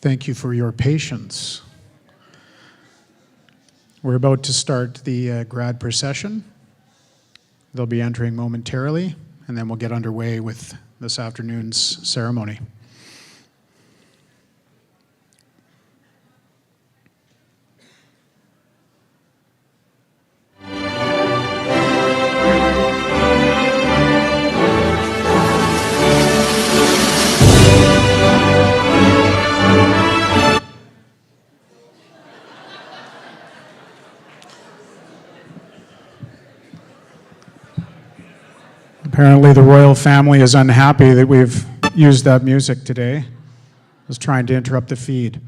Thank you for your patience. We're about to start the grad procession. They'll be entering momentarily, and then we'll get underway with this afternoon's ceremony. Apparently the royal family is unhappy that we've used that music today. I was trying to interrupt the feed.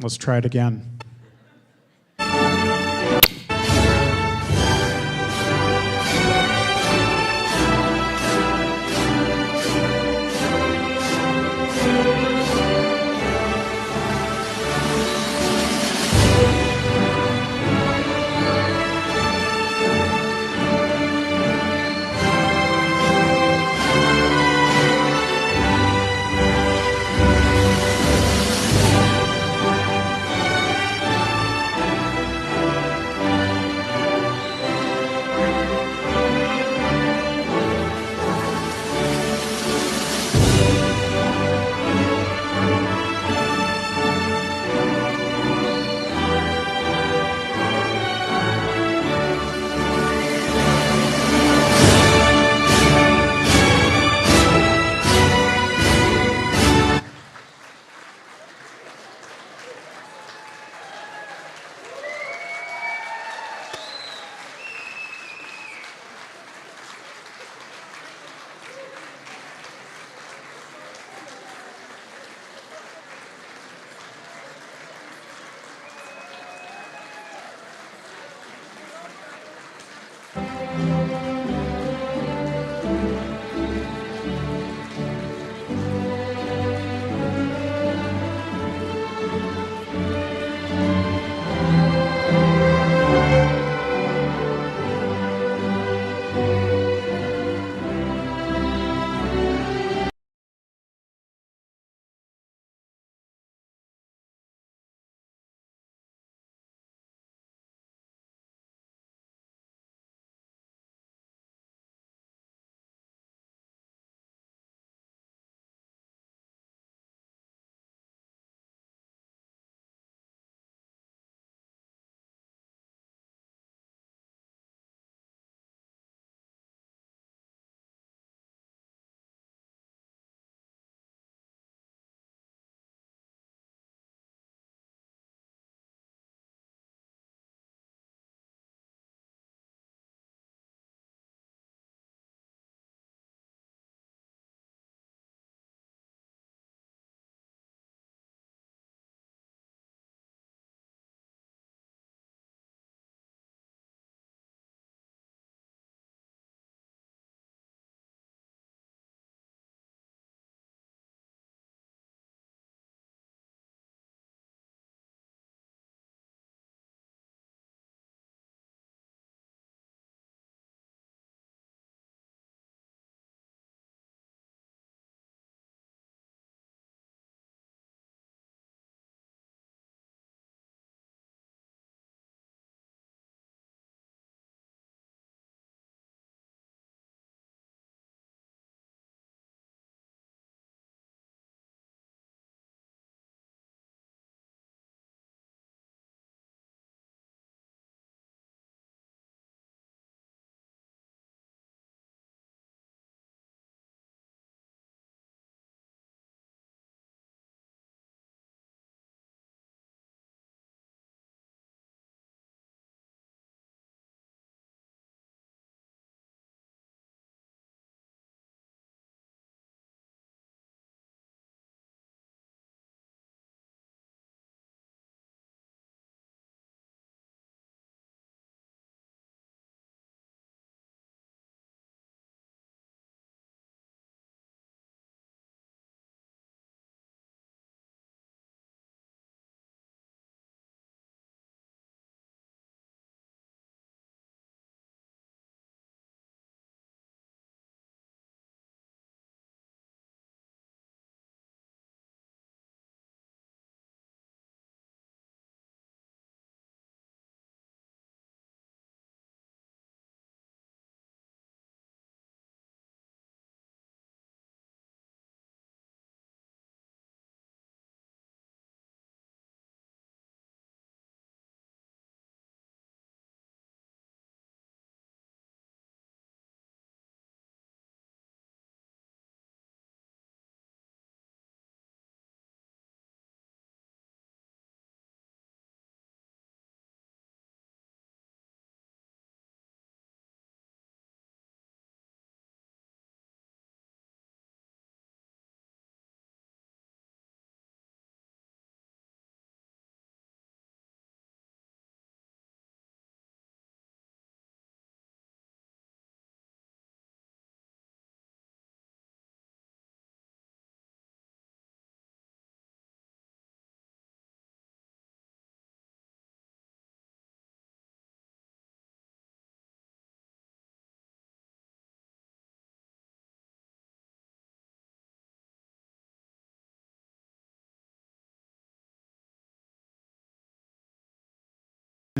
Let's try it again.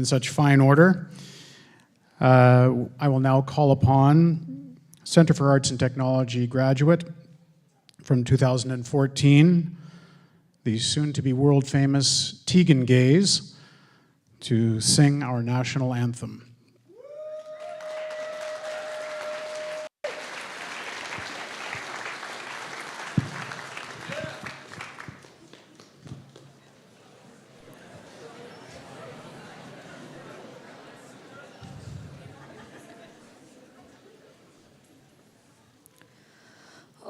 in such fine order. I will now call upon Center for Arts and Technology graduate from 2014, the soon-to-be world-famous Tegan Gaze, to sing our national anthem.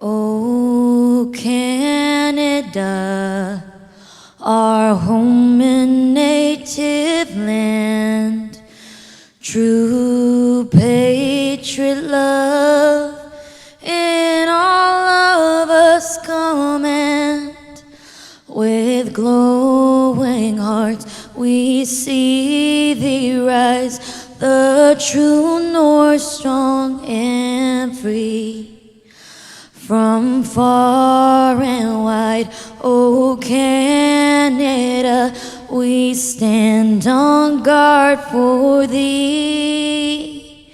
Oh, Canada, our home and native land, true patriot love in all of us command. With glowing hearts we see thee rise, the true north strong and free. From far and wide, oh Canada, we stand on guard for thee.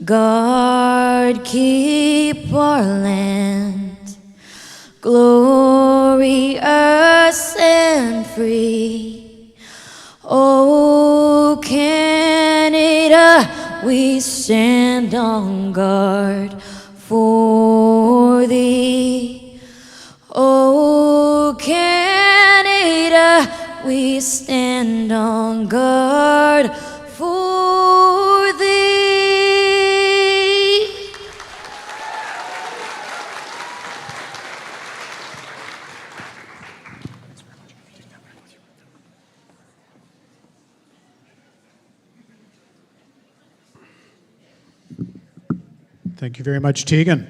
Guard, keep our land, glorious and free. Oh Canada, we stand on guard for thee. Oh Canada, we stand on guard for thee. Thank you very much, Tegan.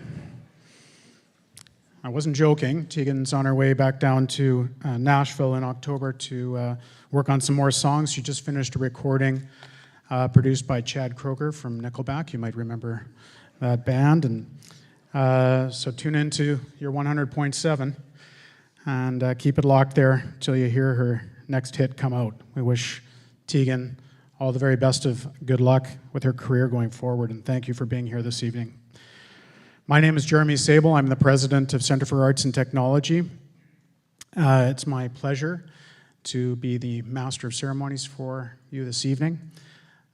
I wasn't joking. Tegan's on her way back down to Nashville in October to work on some more songs. She just finished a recording produced by Chad Kroger from Nickelback. You might remember that band. And so tune into your 100.7 and keep it locked there till you hear her next hit come out. We wish Tegan all the very best of good luck with her career going forward, and thank you for being here this evening. My name is Jeremy Sable. I'm the president of Center for Arts and Technology. It's my pleasure to be the master of ceremonies for you this evening.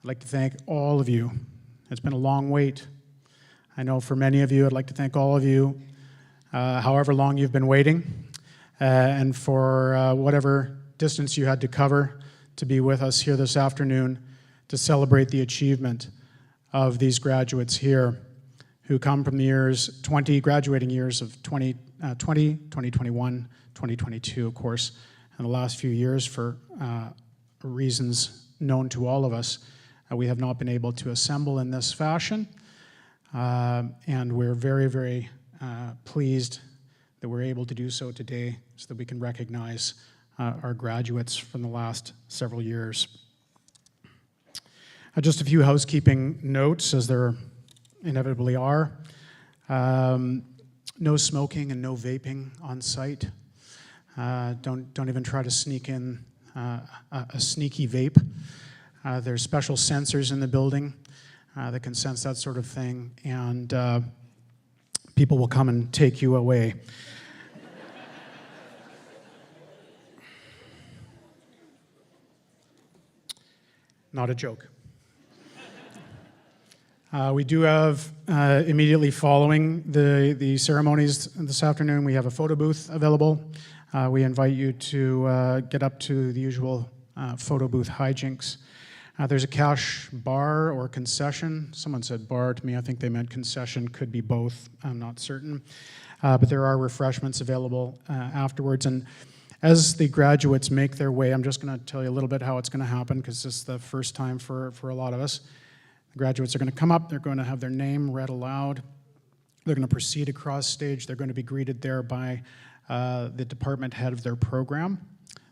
I'd like to thank all of you. It's been a long wait. I know for many of you, I'd like to thank all of you, however long you've been waiting, and for whatever distance you had to cover to be with us here this afternoon to celebrate the achievement of these graduates here who come from the graduating years of 2020, 2021, 2022, of course, and the last few years for reasons known to all of us. We have not been able to assemble in this fashion, and we're very, very pleased that we're able to do so today so that we can recognize our graduates from the last several years. Just a few housekeeping notes, as there inevitably are. No smoking and no vaping on site. Don't even try to sneak in a sneaky vape. There's special sensors in the building that can sense that sort of thing, and people will come and take you away. Not a joke. We do have, immediately following the ceremonies this afternoon, we have a photo booth available. We invite you to get up to the usual photo booth hijinks. There's a cash bar or concession. Someone said bar to me. I think they meant concession. Could be both. I'm not certain. But there are refreshments available afterwards. And as the graduates make their way, I'm just going to tell you a little bit how it's going to happen, because this is the first time for a lot of us. The graduates are going to come up. They're going to have their name read aloud. They're going to proceed across stage. They're going to be greeted there by the department head of their program.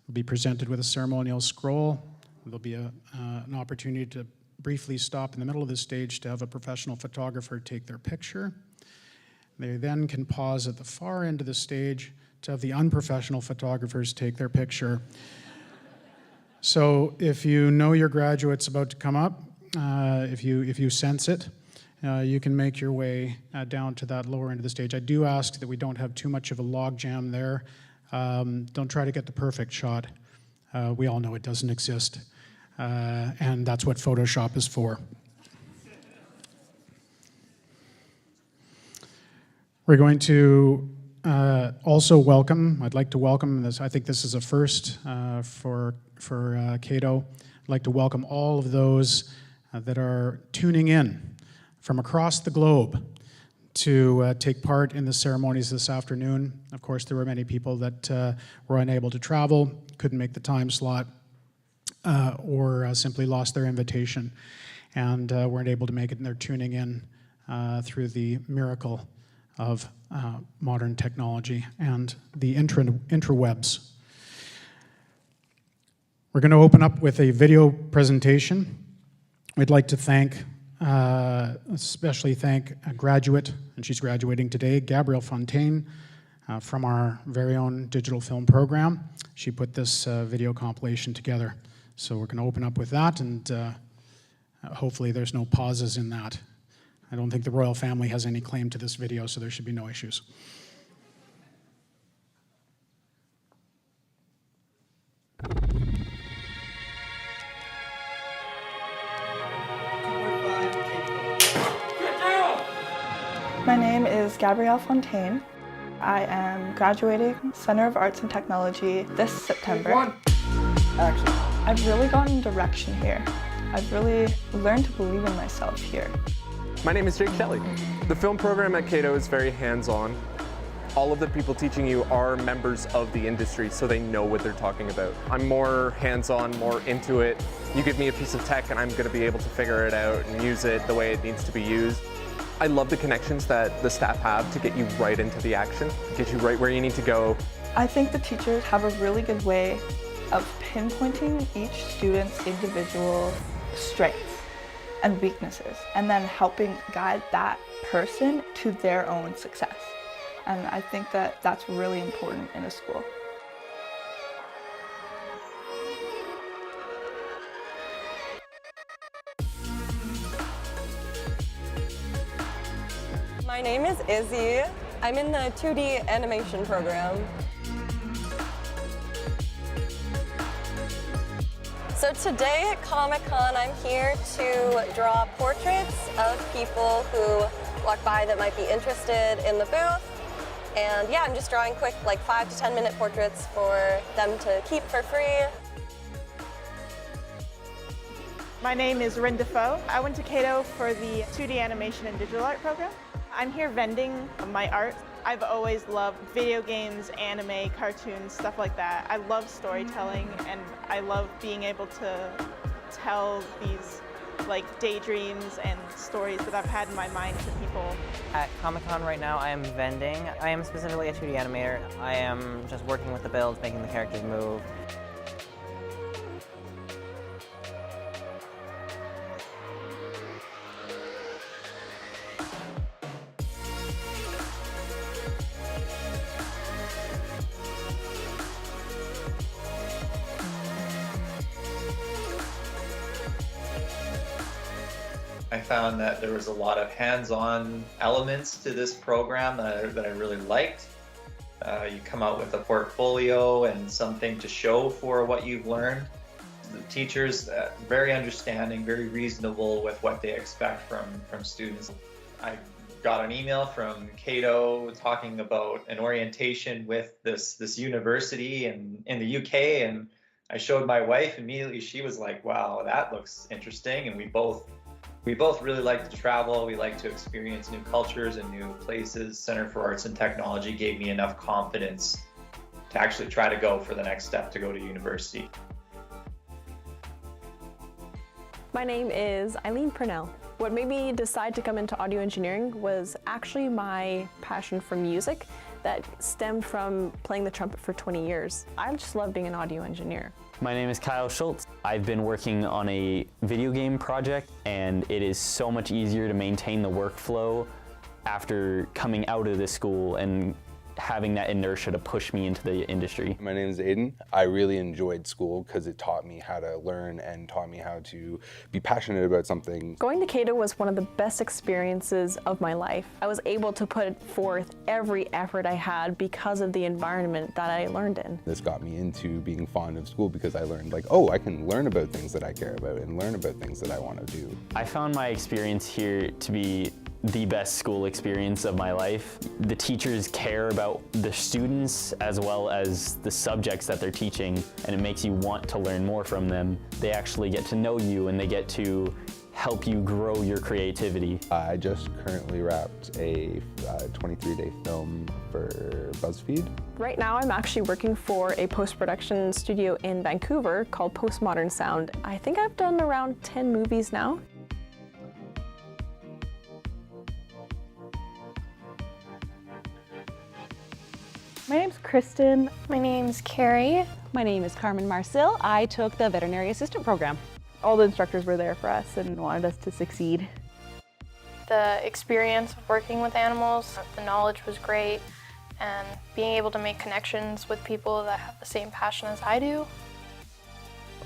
They'll be presented with a ceremonial scroll. There'll be an opportunity to briefly stop in the middle of the stage to have a professional photographer take their picture. They then can pause at the far end of the stage to have the unprofessional photographers take their picture. So if you know your graduate's about to come up, if you sense it, you can make your way down to that lower end of the stage. I do ask that we don't have too much of a log jam there. Don't try to get the perfect shot. We all know it doesn't exist. And that's what Photoshop is for. We're going to also welcome, I'd like to welcome this, I think this is a first for Cato. I'd like to welcome all of those that are tuning in from across the globe to take part in the ceremonies this afternoon. Of course, there were many people that were unable to travel, couldn't make the time slot, or simply lost their invitation and weren't able to make it, and they're tuning in through the miracle of modern technology and the interwebs. We're going to open up with a video presentation. We'd like to thank, especially thank a graduate, and she's graduating today, Gabrielle Fontaine, from our very own digital film program. She put this video compilation together. So we're going to open up with that, and hopefully there's no pauses in that. I don't think the royal family has any claim to this video, so there should be no issues. My name is Gabrielle Fontaine. I am graduating Center of Arts and Technology this September. Action. I've really gotten direction here. I've really learned to believe in myself here. My name is Jake Shelley. The film program at Cato is very hands-on. All of the people teaching you are members of the industry, so they know what they're talking about. I'm more hands-on, more into it. You give me a piece of tech and I'm going to be able to figure it out and use it the way it needs to be used. I love the connections that the staff have to get you right into the action, get you right where you need to go. I think the teachers have a really good way of pinpointing each student's individual strengths and weaknesses, and then helping guide that person to their own success. And I think that that's really important in a school. My name is Izzy. I'm in the 2D animation program. So today at Comic-Con, I'm here to draw portraits of people who walk by that might be interested in the booth. And yeah, I'm just drawing quick, like 5 to 10 minute portraits for them to keep for free. My name is Rin Defoe. I went to Cato for the 2D animation and digital art program. I'm here vending my art. I've always loved video games, anime, cartoons, stuff like that. I love storytelling, and I love being able to tell these like daydreams and stories that I've had in my mind to people. At Comic-Con right now, I am vending. I am specifically a 2D animator. I am just working with the builds, making the characters move. I found that there was a lot of hands-on elements to this program that I really liked. You come out with a portfolio and something to show for what you've learned. The teachers, very understanding, very reasonable with what they expect from students. I got an email from Cato talking about an orientation with this university in the UK, and I showed my wife. Immediately she was like, wow, that looks interesting. And we both really like to travel. We like to experience new cultures and new places. Center for Arts and Technology gave me enough confidence to actually try to go for the next step, to go to university. My name is Eileen Purnell. What made me decide to come into audio engineering was actually my passion for music that stemmed from playing the trumpet for 20 years. I just love being an audio engineer. My name is Kyle Schultz. I've been working on a video game project, and it is so much easier to maintain the workflow after coming out of this school and having that inertia to push me into the industry. My name is Aiden. I really enjoyed school because it taught me how to learn and taught me how to be passionate about something. Going to Cato was one of the best experiences of my life. I was able to put forth every effort I had because of the environment that I learned in. This got me into being fond of school because I learned like, oh, I can learn about things that I care about and learn about things that I want to do. I found my experience here to be the best school experience of my life. The teachers care about the students as well as the subjects that they're teaching, and it makes you want to learn more from them. They actually get to know you and they get to help you grow your creativity. I just currently wrapped a 23-day film for BuzzFeed. Right now I'm actually working for a post-production studio in Vancouver called Postmodern Sound. I think I've done around 10 movies now. My name's Kristen. My name's Carrie. My name is Carmen Marcil. I took the veterinary assistant program. All the instructors were there for us and wanted us to succeed. The experience of working with animals, the knowledge was great, and being able to make connections with people that have the same passion as I do.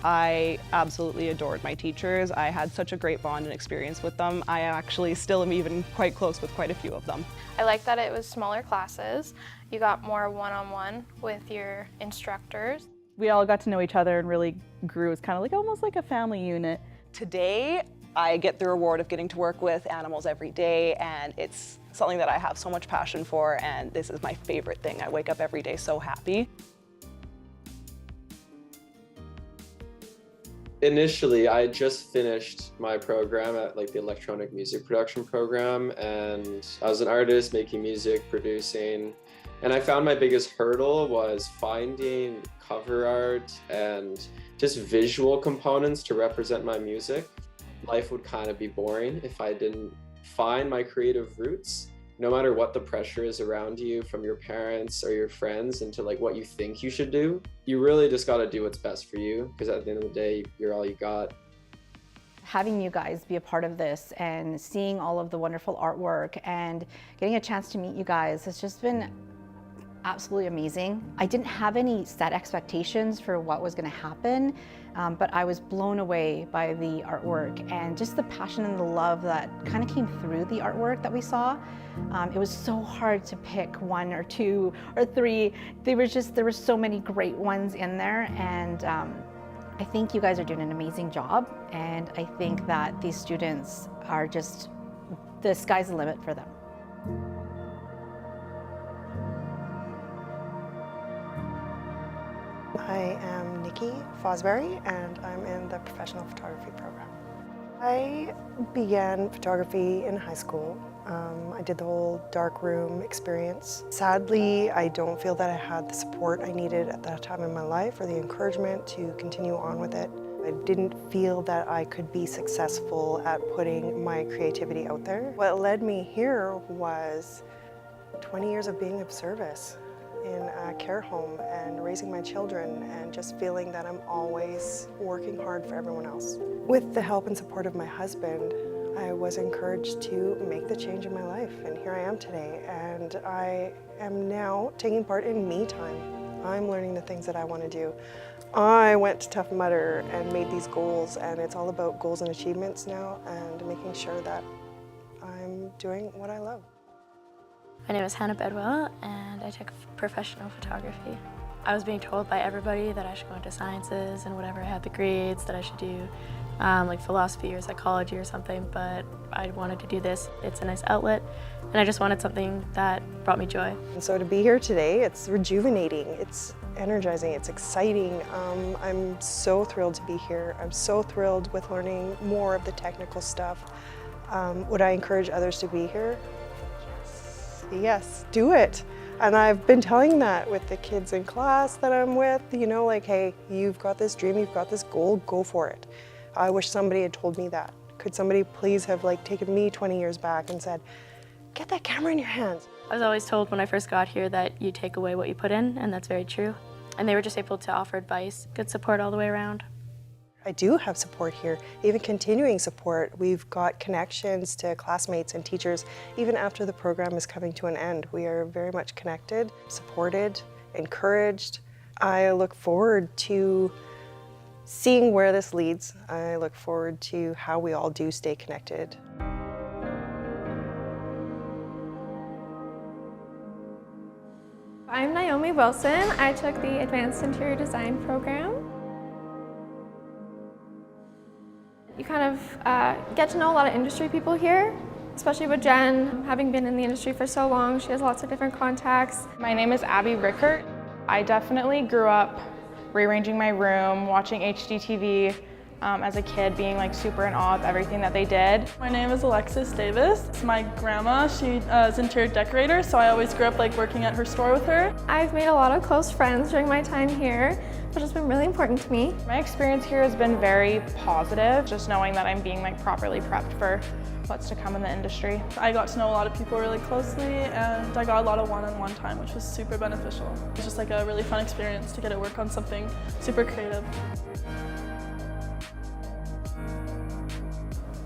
I absolutely adored my teachers. I had such a great bond and experience with them. I actually still am even quite close with quite a few of them. I like that it was smaller classes. You got more one-on-one with your instructors. We all got to know each other and really grew as kind of like almost like a family unit. Today, I get the reward of getting to work with animals every day, and it's something that I have so much passion for, and this is my favorite thing. I wake up every day so happy. Initially, I had just finished my program at the electronic music production program, and I was an artist making music, producing, and I found my biggest hurdle was finding cover art and just visual components to represent my music. Life would kind of be boring if I didn't find my creative roots. No matter what the pressure is around you from your parents or your friends into what you think you should do, you really just got to do what's best for you, because at the end of the day, you're all you got. Having you guys be a part of this and seeing all of the wonderful artwork and getting a chance to meet you guys has just been absolutely amazing. I didn't have any set expectations for what was going to happen, but I was blown away by the artwork and just the passion and the love that kind of came through the artwork that we saw. It was so hard to pick one or two or three. There were so many great ones in there, and I think you guys are doing an amazing job, and I think that these students are just, the sky's the limit for them. I am Nikki Fosbury, and I'm in the professional photography program. I began photography in high school. I did the whole darkroom experience. Sadly, I don't feel that I had the support I needed at that time in my life or the encouragement to continue on with it. I didn't feel that I could be successful at putting my creativity out there. What led me here was 20 years of being of service in a care home and raising my children, and just feeling that I'm always working hard for everyone else. With the help and support of my husband, I was encouraged to make the change in my life, and here I am today, and I am now taking part in me time. I'm learning the things that I want to do. I went to Tough Mudder and made these goals, and it's all about goals and achievements now and making sure that I'm doing what I love. My name is Hannah Bedwell, and I took professional photography. I was being told by everybody that I should go into sciences and whatever I had the grades that I should do, like philosophy or psychology or something, but I wanted to do this. It's a nice outlet, and I just wanted something that brought me joy. And so to be here today, it's rejuvenating, it's energizing, it's exciting. I'm so thrilled to be here. I'm so thrilled with learning more of the technical stuff. Would I encourage others to be here? Yes, do it. And I've been telling that with the kids in class that I'm with, hey, you've got this dream, you've got this goal, go for it. I wish somebody had told me that. Could somebody please have taken me 20 years back and said, get that camera in your hands. I was always told when I first got here that you take away what you put in, and that's very true. And they were just able to offer advice, good support all the way around. I do have support here, even continuing support. We've got connections to classmates and teachers even after the program is coming to an end. We are very much connected, supported, encouraged. I look forward to seeing where this leads. I look forward to how we all do stay connected. I'm Naomi Wilson. I took the Advanced Interior Design program. You kind of get to know a lot of industry people here, especially with Jen. Having been in the industry for so long, she has lots of different contacts. My name is Abby Rickert. I definitely grew up rearranging my room, watching HGTV as a kid, being like super in awe of everything that they did. My name is Alexis Davis. My grandma, she is an interior decorator, so I always grew up like working at her store with her. I've made a lot of close friends during my time here, which has been really important to me. My experience here has been very positive, just knowing that I'm being like properly prepped for what's to come in the industry. I got to know a lot of people really closely, and I got a lot of one-on-one time, which was super beneficial. It was just like a really fun experience to get to work on something super creative.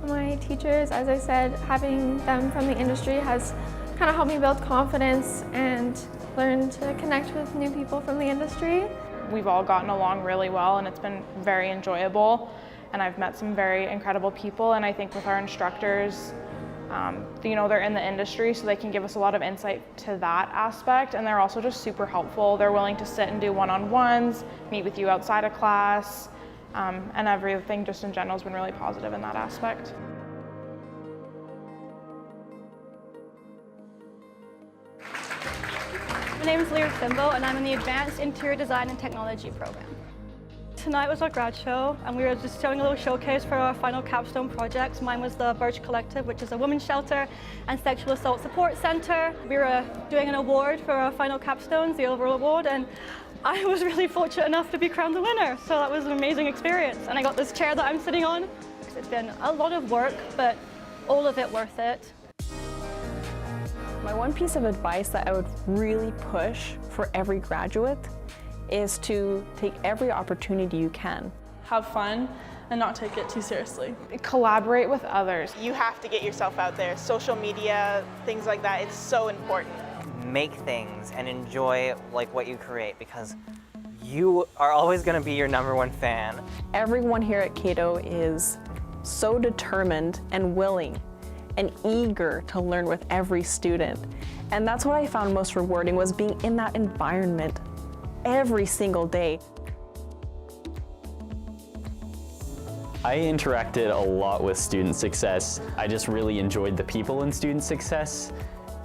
My teachers, as I said, having them from the industry has kind of helped me build confidence and learn to connect with new people from the industry. We've all gotten along really well, and it's been very enjoyable. And I've met some very incredible people, and I think with our instructors, you know, they're in the industry, so they can give us a lot of insight to that aspect, and they're also just super helpful. They're willing to sit and do one-on-ones, meet with you outside of class, and everything just in general has been really positive in that aspect. My name is Leah Fimbo, and I'm in the Advanced Interior Design and Technology program. Tonight was our grad show, and we were just showing a little showcase for our final capstone projects. Mine was the Birch Collective, which is a women's shelter and sexual assault support center. We were doing an award for our final capstones, the overall award, and I was really fortunate enough to be crowned the winner, so that was an amazing experience. And I got this chair that I'm sitting on. It's been a lot of work, but all of it worth it. My one piece of advice that I would really push for every graduate is to take every opportunity you can. Have fun and not take it too seriously. Collaborate with others. You have to get yourself out there. Social media, things like that, it's so important. Make things and enjoy like what you create, because you are always going to be your #1 fan. Everyone here at Cato is so determined and willing and eager to learn with every student. And that's what I found most rewarding, was being in that environment every single day. I interacted a lot with student success. I just really enjoyed the people in student success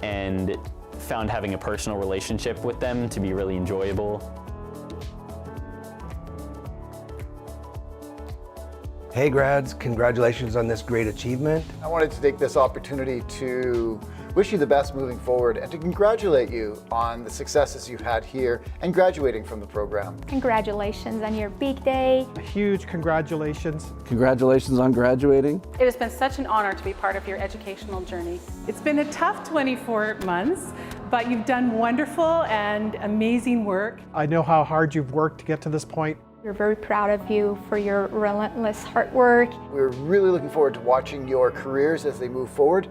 and found having a personal relationship with them to be really enjoyable. Hey grads, congratulations on this great achievement. I wanted to take this opportunity to wish you the best moving forward and to congratulate you on the successes you've had here and graduating from the program. Congratulations on your big day. A huge congratulations. Congratulations on graduating. It has been such an honor to be part of your educational journey. It's been a tough 24 months, but you've done wonderful and amazing work. I know how hard you've worked to get to this point. We're very proud of you for your relentless hard work. We're really looking forward to watching your careers as they move forward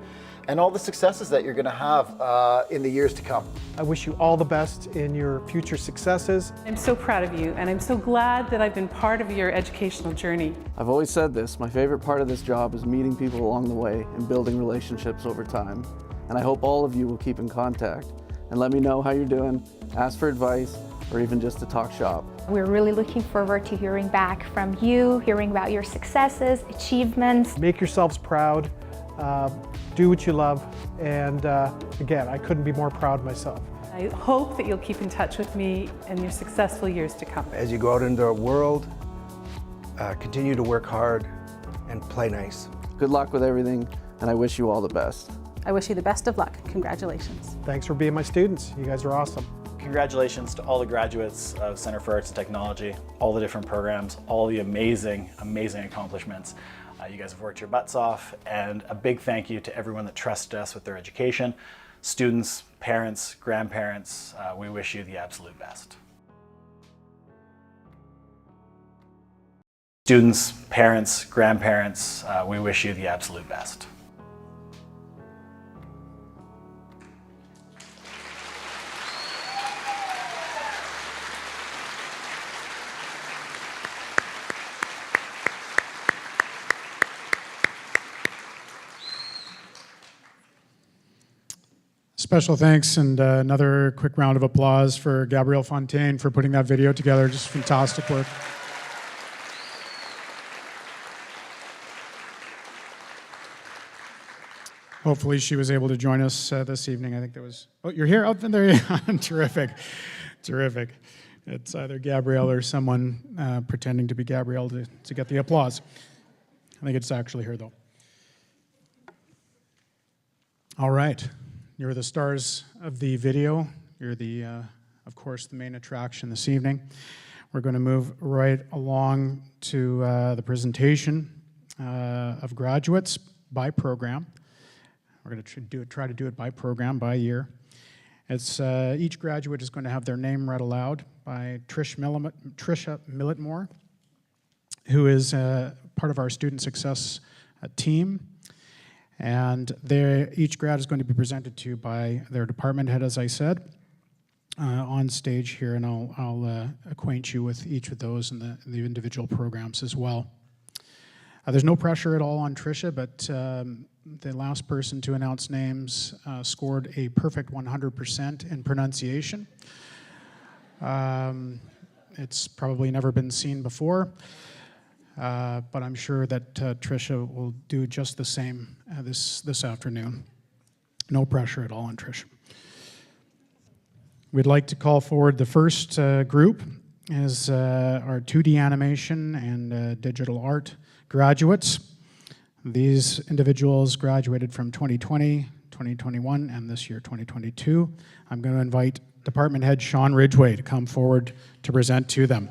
and all the successes that you're going to have in the years to come. I wish you all the best in your future successes. I'm so proud of you, and I'm so glad that I've been part of your educational journey. I've always said this, my favorite part of this job is meeting people along the way and building relationships over time. And I hope all of you will keep in contact and let me know how you're doing, ask for advice, or even just to talk shop. We're really looking forward to hearing back from you, hearing about your successes, achievements. Make yourselves proud, do what you love, and again, I couldn't be more proud myself. I hope that you'll keep in touch with me in your successful years to come. As you go out into the world, continue to work hard and play nice. Good luck with everything, and I wish you all the best. I wish you the best of luck. Congratulations. Thanks for being my students. You guys are awesome. Congratulations to all the graduates of Center for Arts and Technology, all the different programs, all the amazing, amazing accomplishments. You guys have worked your butts off, and a big thank you to everyone that trusted us with their education. Students, parents, grandparents, we wish you the absolute best. Students, parents, grandparents, we wish you the absolute best. Special thanks and another quick round of applause for Gabrielle Fontaine for putting that video together. Just fantastic work. Hopefully she was able to join us this evening. I think there was, oh, you're here? Oh, there you are. Terrific, terrific. It's either Gabrielle or someone pretending to be Gabrielle to get the applause. I think it's actually her though. All right. You're the stars of the video. You're the, of course, the main attraction this evening. We're going to move right along to the presentation of graduates by program. We're going to try to do it by program, by year. It's, each graduate is going to have their name read aloud by Tricia Milletmore, who is part of our student success team. And each grad is going to be presented to by their department head, as I said, on stage here, and I'll acquaint you with each of those and the individual programs as well. There's no pressure at all on Tricia, but the last person to announce names scored a perfect 100% in pronunciation. It's probably never been seen before. But I'm sure that Tricia will do just the same this afternoon. No pressure at all on Tricia. We'd like to call forward the first group is our 2D animation and digital art graduates. These individuals graduated from 2020, 2021, and this year 2022. I'm going to invite Department Head Sean Ridgway to come forward to present to them.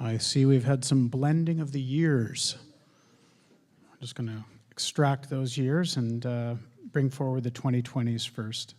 I see we've had some blending of the years. I'm just going to extract those years and bring forward the 2020s first.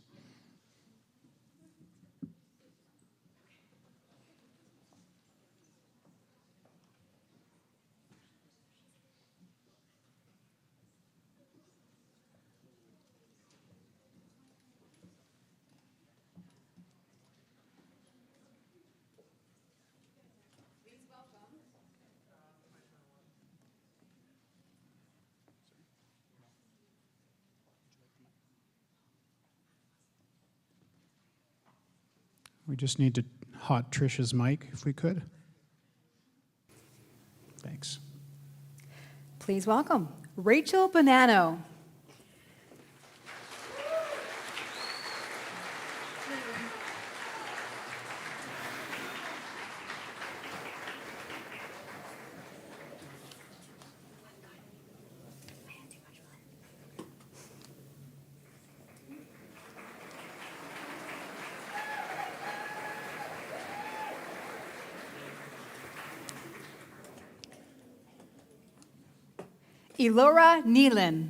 We just need to hot Tricia's mic, if we could. Thanks. Please welcome Rachel Bonanno. Elora Nealon.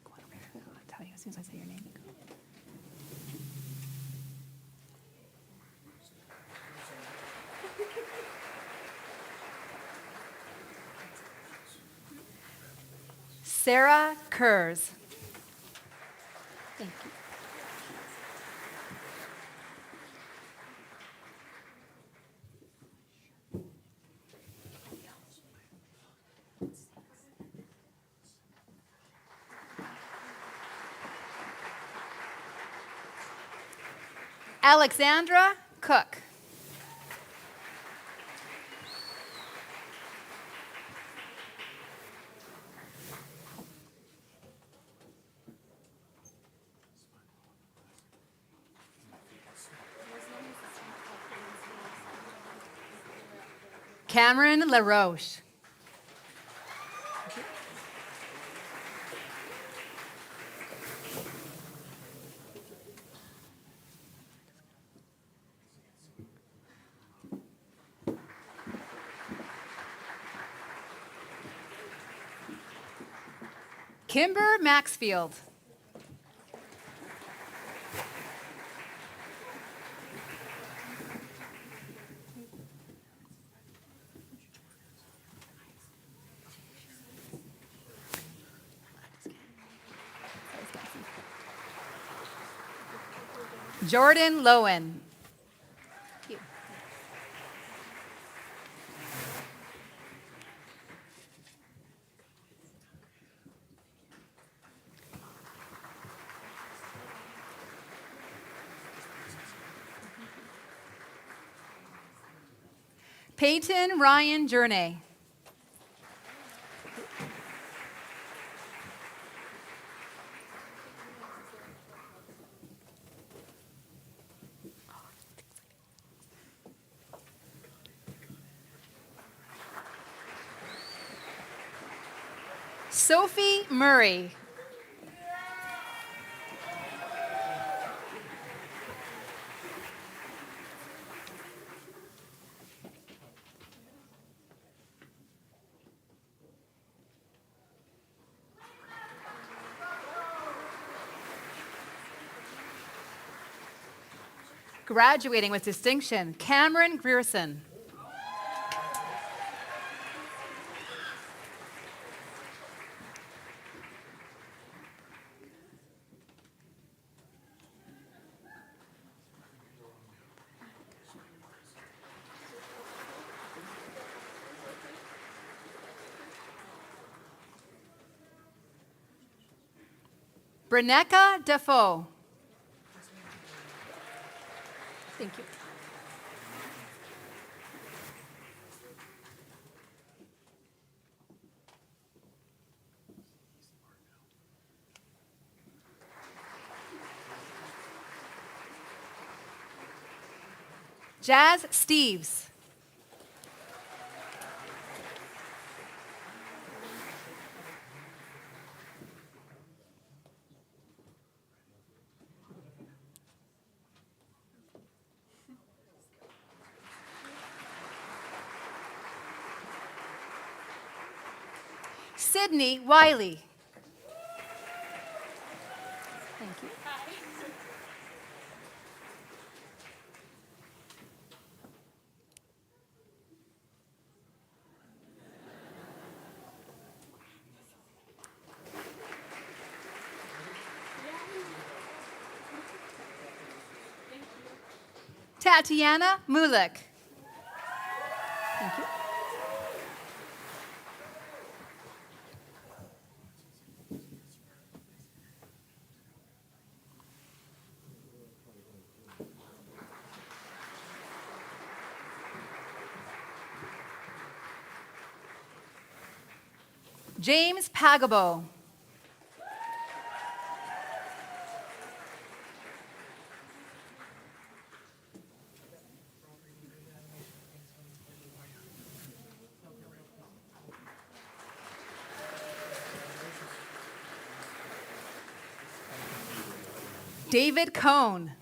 I'll tell you as soon as I say your name. Sarah Kurz. Thank you. Alexandra Cook. Cameron LaRoche. Kimber Maxfield. Jordan Lowen. Peyton Ryan Journey. Sophie Murray. Graduating with distinction, Cameron Grierson. Breneka Defoe. Thank you. Jazz Steves. Sydney Wiley. Thank you. Tatiana Mulek. Thank you. James Pagabo. David Cohn.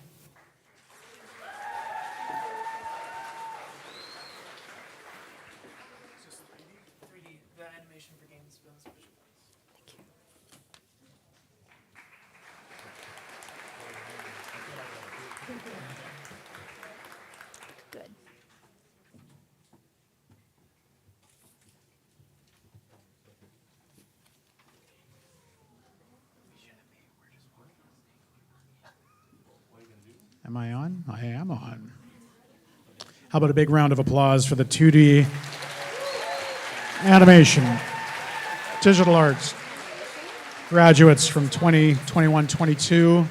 Good. Am I on? I am on. How about a big round of applause for the 2D animation, digital arts graduates from 2021-22.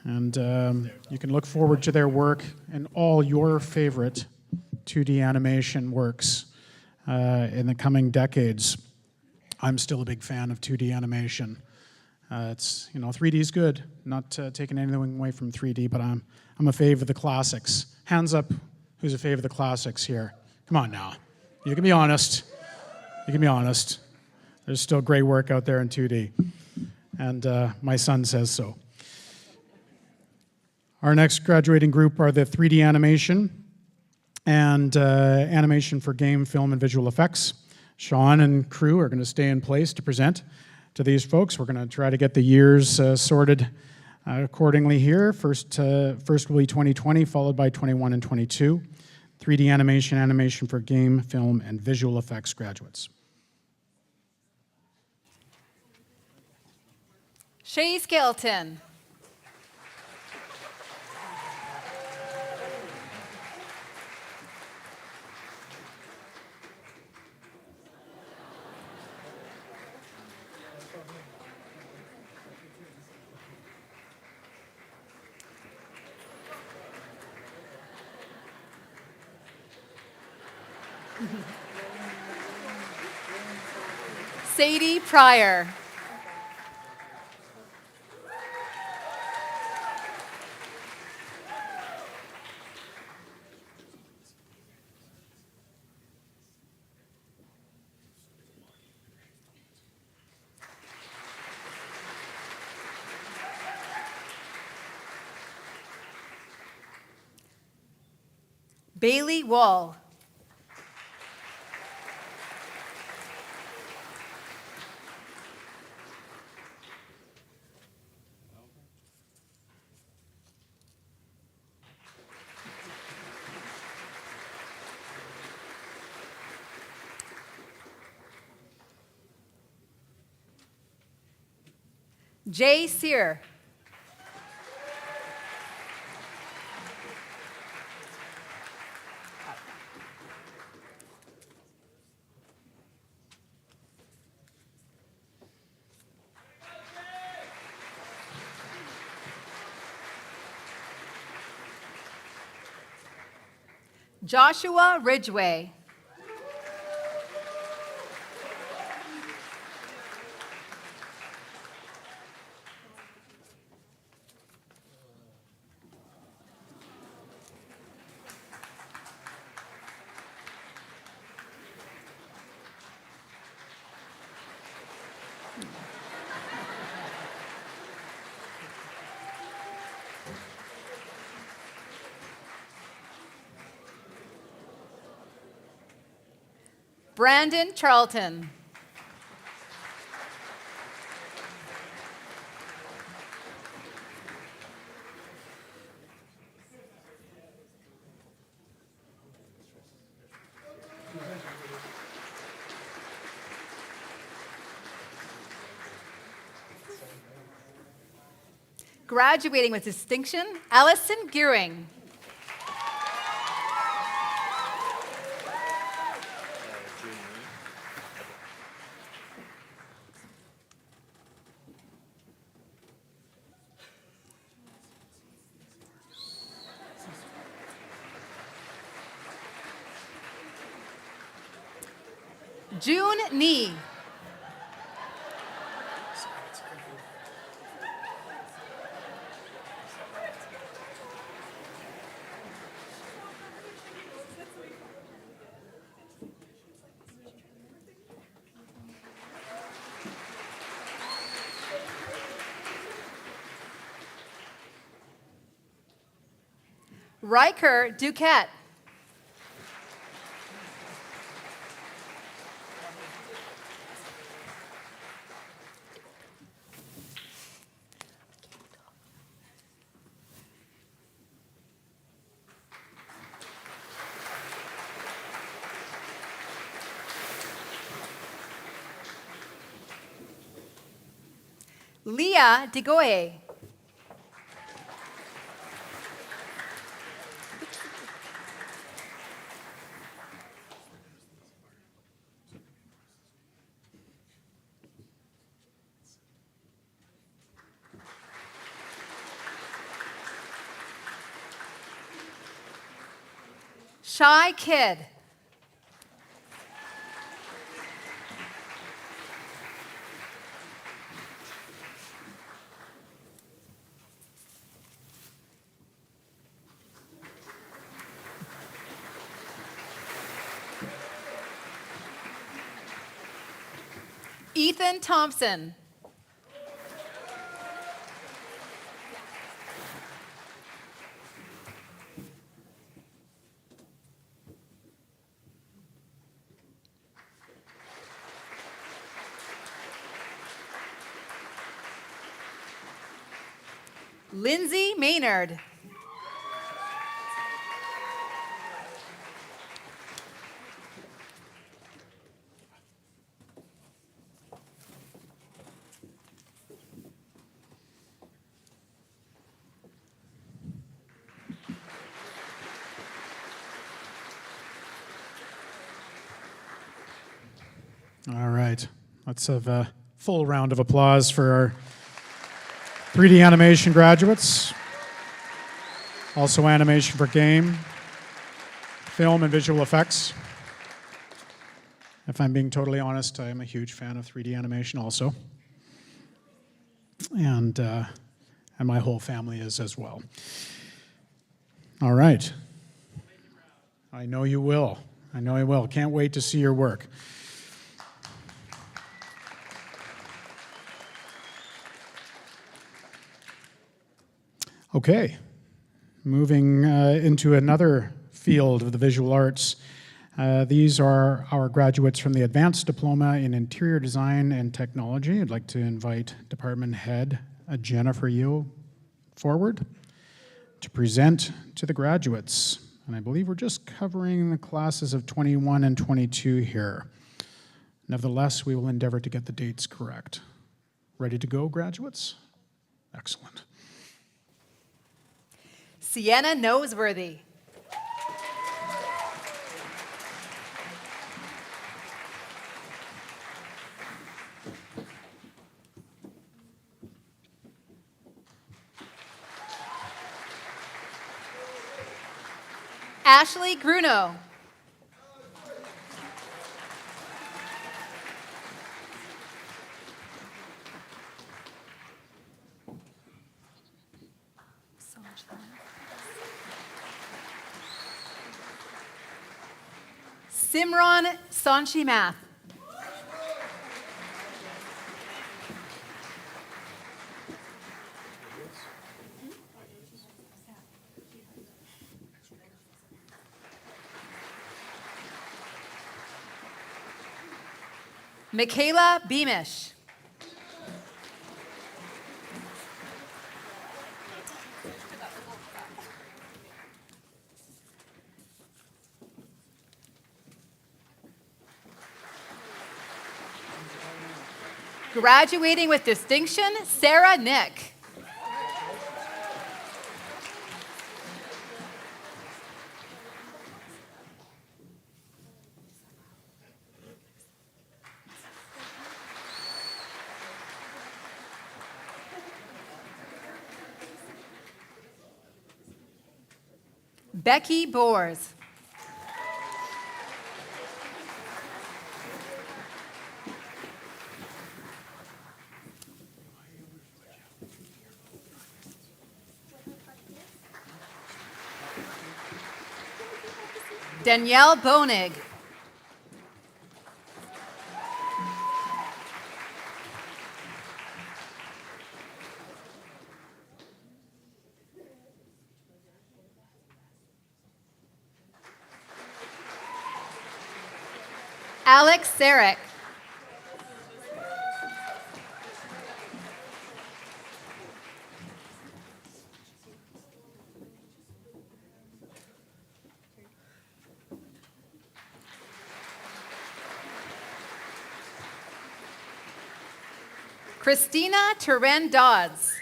And you can look forward to their work and all your favorite 2D animation works in the coming decades. I'm still a big fan of 2D animation. It's, 3D is good. Not taking anything away from 3D, but I'm a fave of the classics. Hands up, who's a fave of the classics here? Come on now. You can be honest. You can be honest. There's still great work out there in 2D. And my son says so. Our next graduating group are the 3D animation and animation for game, film, and visual effects. Sean and crew are going to stay in place to present to these folks. We're going to try to get the years sorted accordingly here. First will be 2020, followed by 21 and 22. 3D animation for game, film, and visual effects graduates. Shay Skelton. Sadie Pryor. Bailey Wall. Jay Sear. Joshua Ridgway. Brandon Charlton. Graduating with distinction, Allison Gearing. June Nee. Riker Duquette. Leah DeGoye. Shy Kid. Ethan Thompson. Lindsay Maynard. All right, let's have a full round of applause for our 3D animation graduates. Also animation for game, film, and visual effects. If I'm being totally honest, I am a huge fan of 3D animation also. And my whole family is as well. All right. I know you will. I know you will. Can't wait to see your work. Okay, moving into another field of the visual arts. These are our graduates from the Advanced Diploma in Interior Design and Technology. I'd like to invite Department Head Jennifer Yeo forward to present to the graduates. And I believe we're just covering the classes of 21 and 22 here. Nevertheless, we will endeavor to get the dates correct. Ready to go, graduates? Excellent. Sienna Noseworthy. Ashley Gruno. Simran Sanchimath. Michaela Beamish. Graduating with distinction, Sarah Nick. Becky Boers. Danielle Bonig. Alex Sarek. Christina Turen Dodds.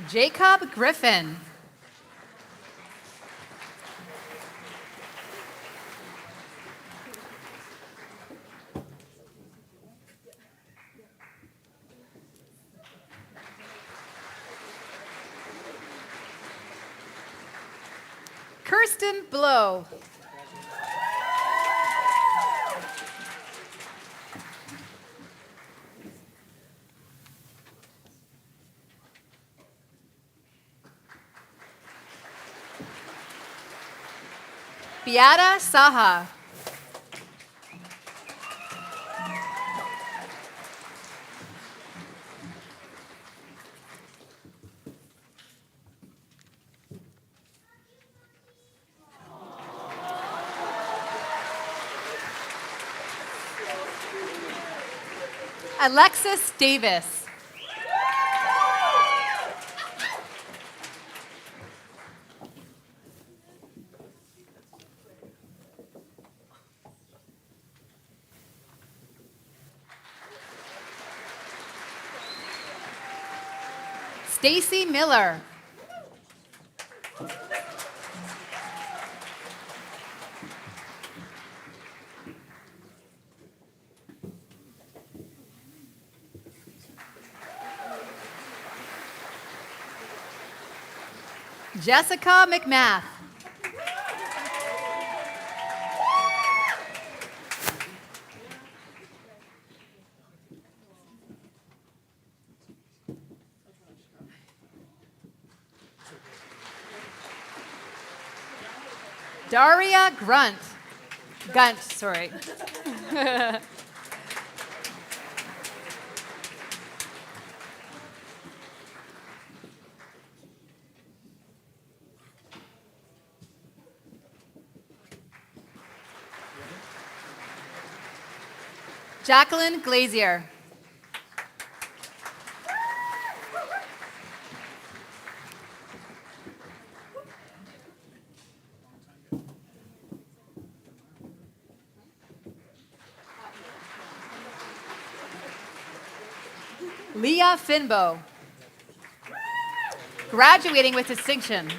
Jacob Griffin. Kirsten Blow. Beata Saha. Alexis Davis. Stacy Miller. Jessica McMath. Daria Gunt, sorry. Jacqueline Glazier. Leah Finbow. Graduating with distinction.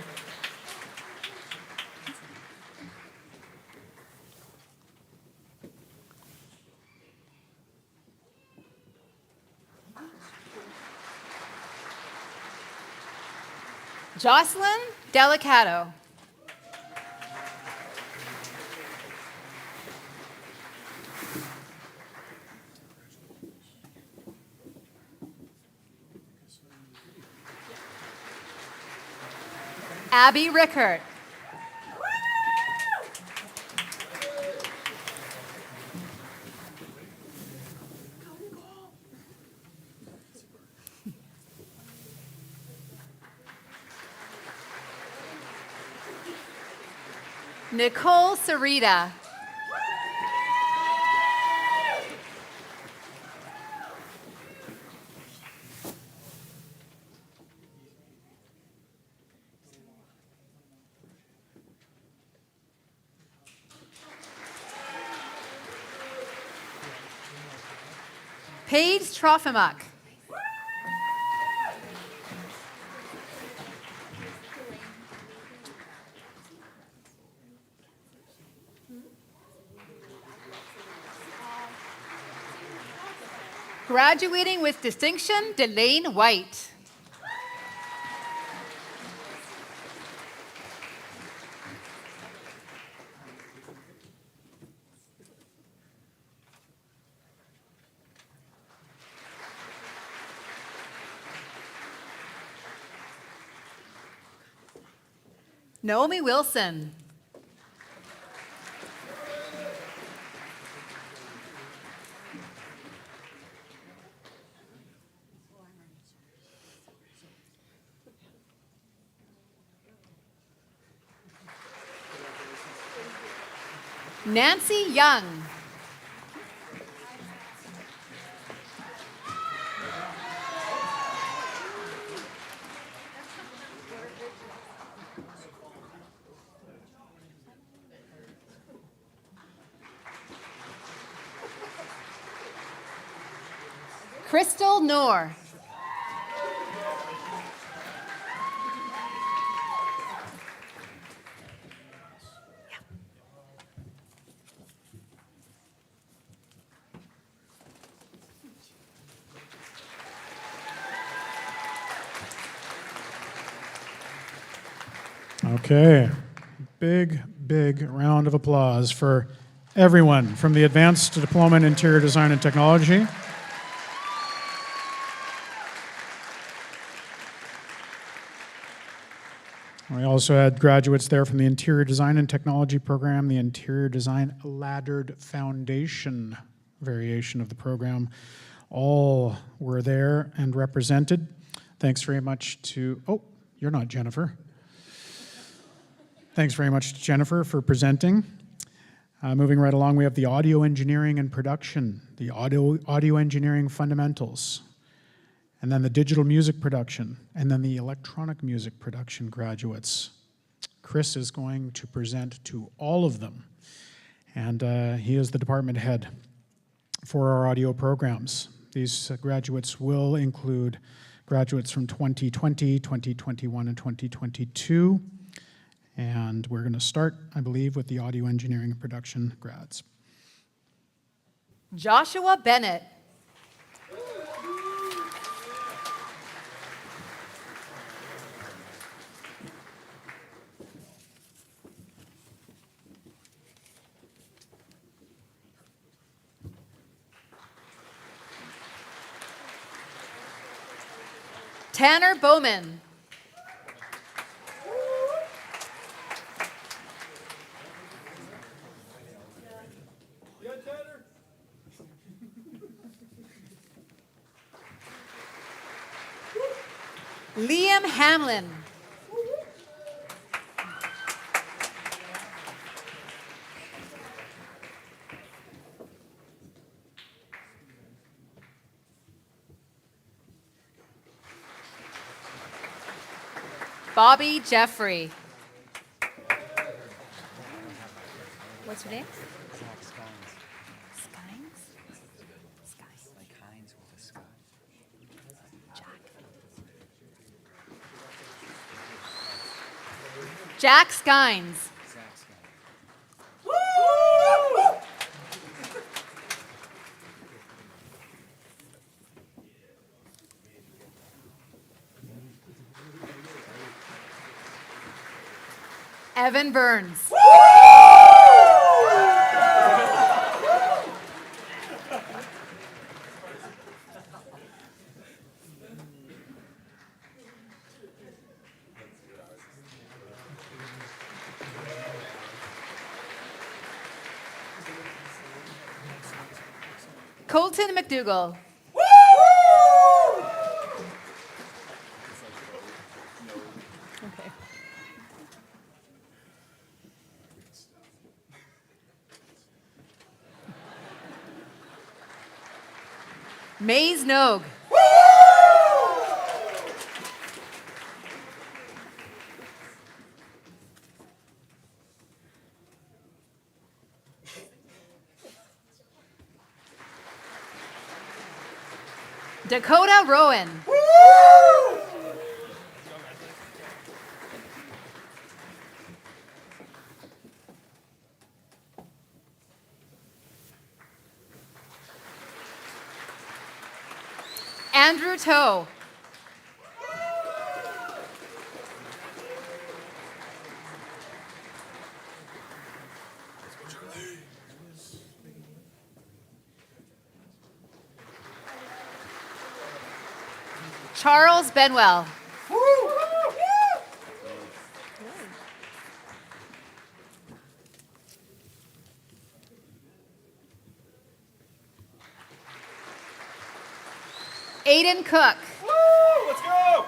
Jocelyn Delicato. Abby Rickert. Nicole Sarita. Paige Trofimuk. Graduating with distinction, Delane White. Naomi Wilson. Nancy Young. Crystal Noor. Okay, big round of applause for everyone from the Advanced Diploma in Interior Design and Technology. We also had graduates there from the Interior Design and Technology program, the Interior Design Laddered Foundation variation of the program. All were there and represented. Thanks very much to, oh, you're not Jennifer. Thanks very much to Jennifer for presenting. Moving right along, we have the audio engineering and production, the audio engineering fundamentals, and then the digital music production, and then the electronic music production graduates. Chris is going to present to all of them, and he is the department head for our audio programs. These graduates will include graduates from 2020, 2021, and 2022. And we're going to start, I believe, with the audio engineering and production grads. Joshua Bennett. Tanner Bowman. Liam Hamlin. Bobby Jeffrey. What's your name? Jack Skynes. Evan Burns. Colton McDougall. Okay. Maze Nogue. Dakota Rowan. Andrew Toe. Charles Benwell. Aiden Cook. Let's go!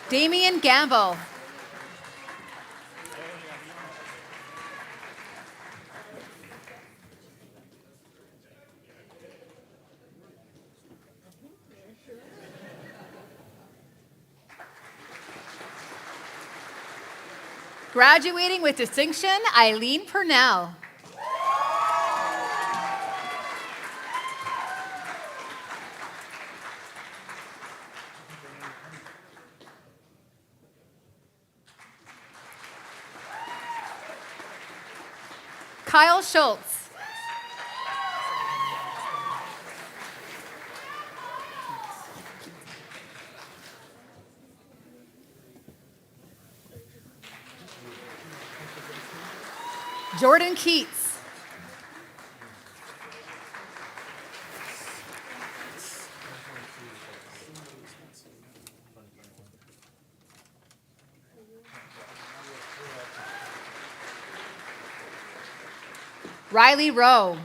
Damian Gamble. Graduating with distinction, Eileen Purnell. Kyle Schultz. Jordan Keats. Riley Rowe.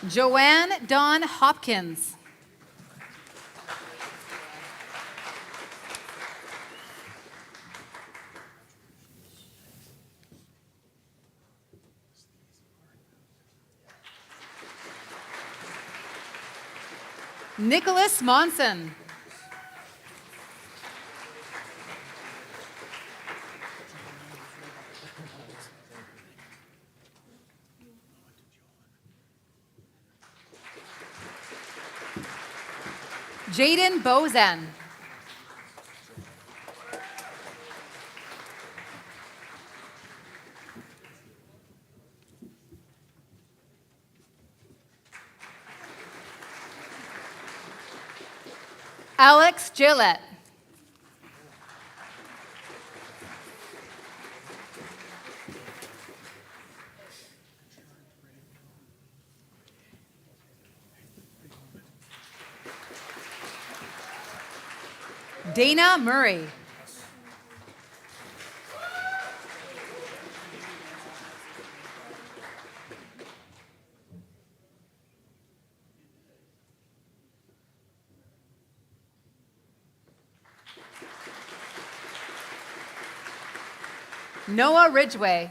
Joanne Dawn Hopkins. Nicholas Monson. Jaden Bozan. Alex Gillette. Dana Murray. Noah Ridgway.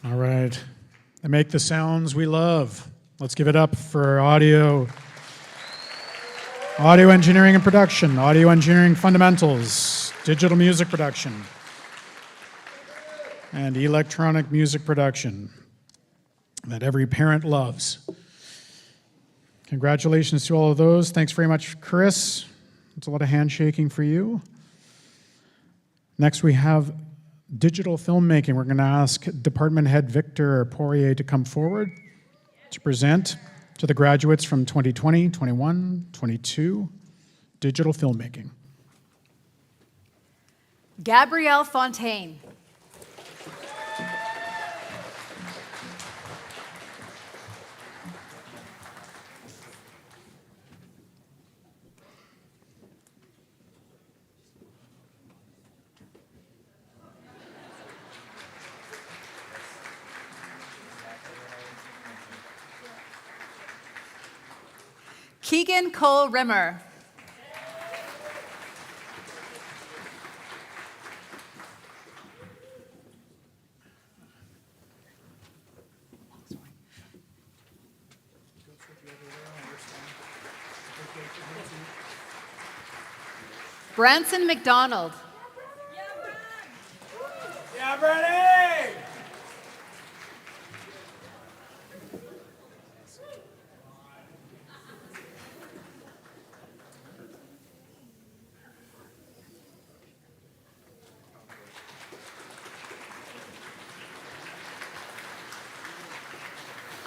All right. They make the sounds we love. Let's give it up for audio engineering and production, audio engineering fundamentals, digital music production, and electronic music production that every parent loves. Congratulations to all of those. Thanks very much, Chris. It's a lot of handshaking for you. Next, we have digital filmmaking. We're going to ask Department Head Victor Poirier to come forward to present to the graduates from 2020, 21, 22, digital filmmaking. Gabrielle Fontaine. Keegan Cole Rimmer. Branson McDonald. Yeah, ready!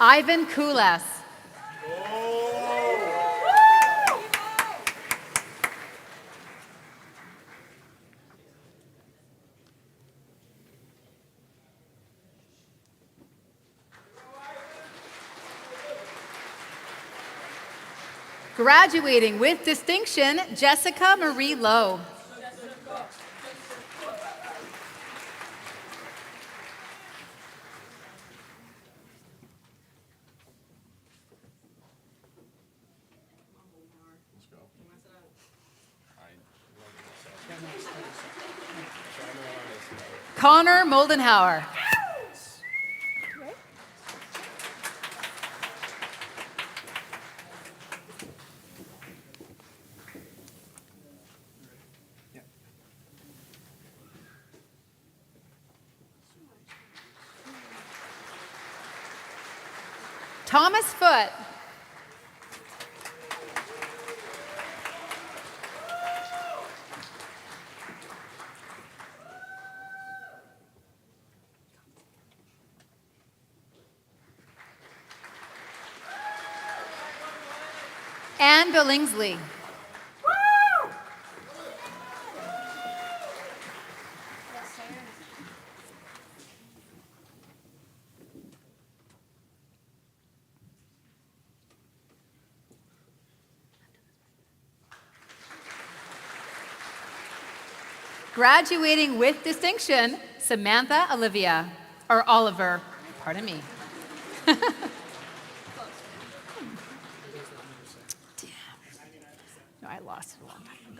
Ivan Kulas. Graduating with distinction, Jessica Marie Lowe. Connor Moldenhauer. Thomas Foote. Anne Billingsley. Graduating with distinction, Samantha Olivia, or Oliver, pardon me. Damn. No, I lost it a long time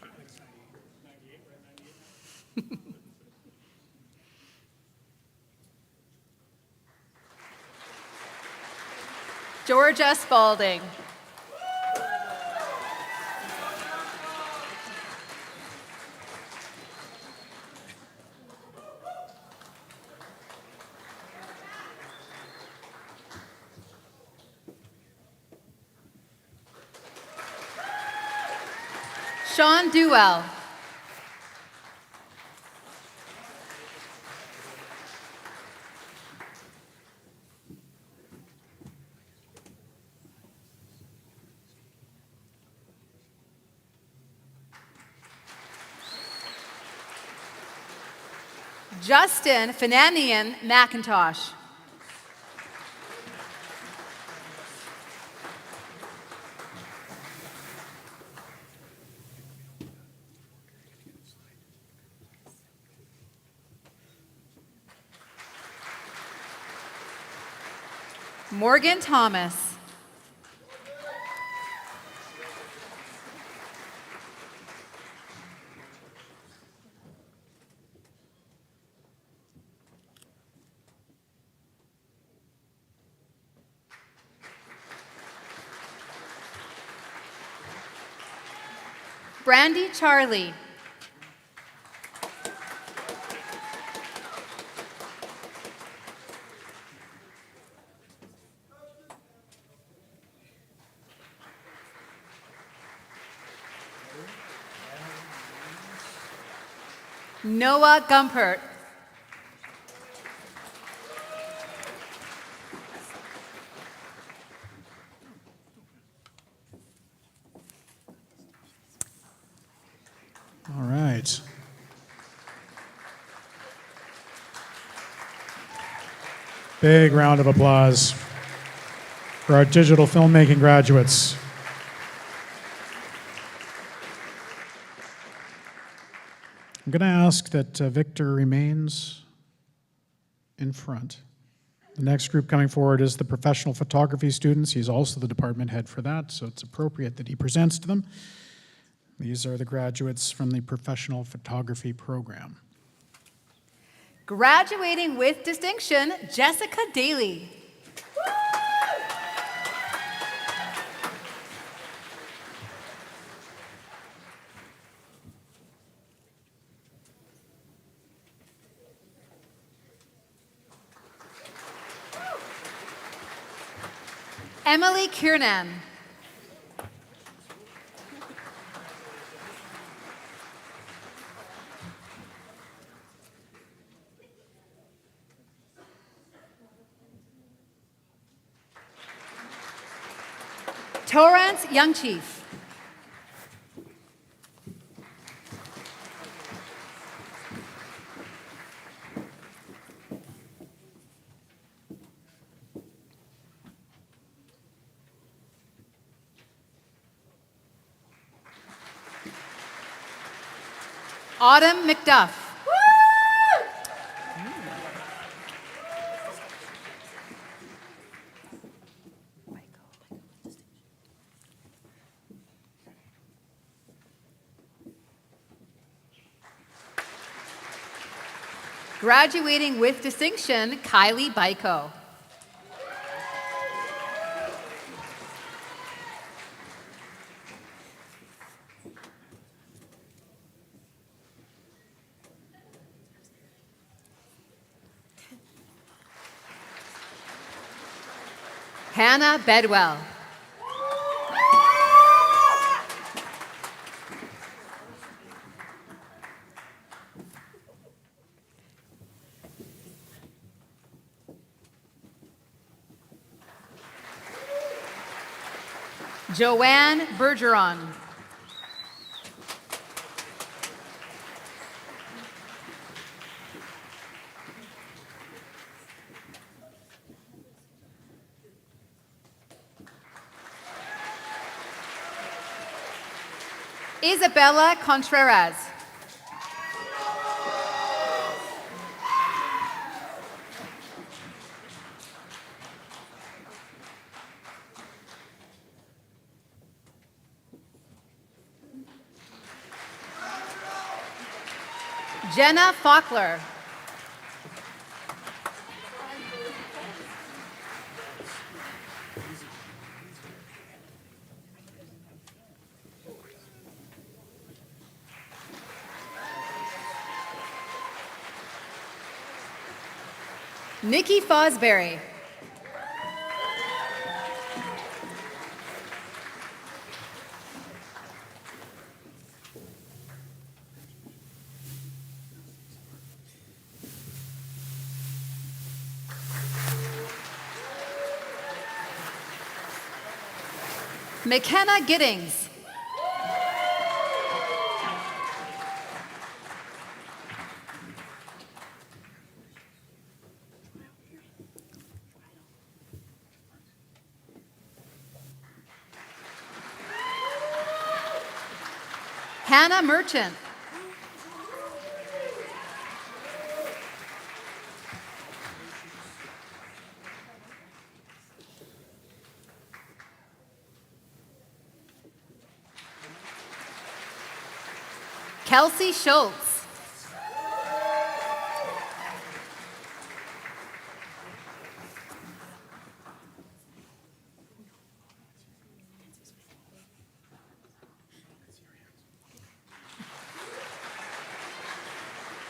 ago. Georgia Spalding. Sean Duell. Justin Fananian McIntosh. Morgan Thomas. Brandy Charlie. Noah Gumpert. All right. Big round of applause for our digital filmmaking graduates. I'm going to ask that Victor remains in front. The next group coming forward is the professional photography students. He's also the department head for that, so it's appropriate that he presents to them. These are the graduates from the professional photography program. Graduating with distinction, Jessica Daly. Emily Kiernan. Torrance Young Chief. Autumn McDuff. Graduating with distinction, Kylie Baiko. Hannah Bedwell. Joanne Bergeron. Isabella Contreras. Jenna Faulkner. Nikki Fosbury. McKenna Giddings. Hannah Merchant. Kelsey Schultz.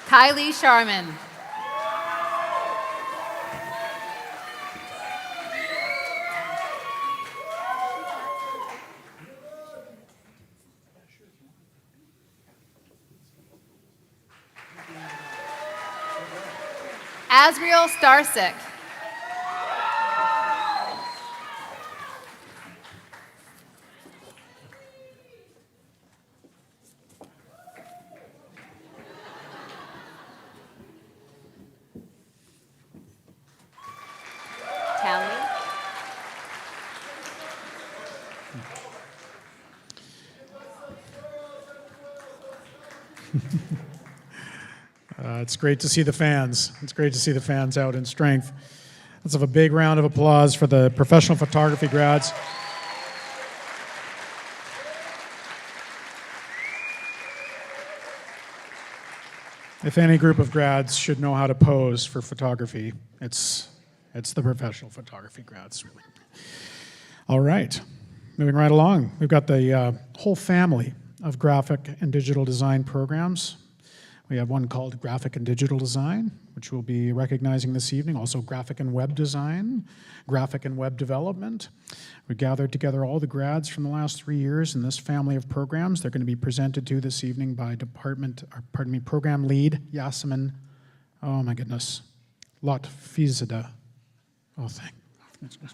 Kylie Sharman. Asriel Starsick. Tally. It's great to see the fans. It's great to see the fans out in strength. Let's have a big round of applause for the professional photography grads. If any group of grads should know how to pose for photography, it's the professional photography grads. All right, moving right along. We've got the whole family of graphic and digital design programs. We have one called Graphic and Digital Design, which we'll be recognizing this evening. Also Graphic and Web Design, Graphic and Web Development. We gathered together all the grads from the last 3 years in this family of programs. They're going to be presented to this evening by program lead, Yasemin, oh my goodness, Lotfizada. Oh, thank you.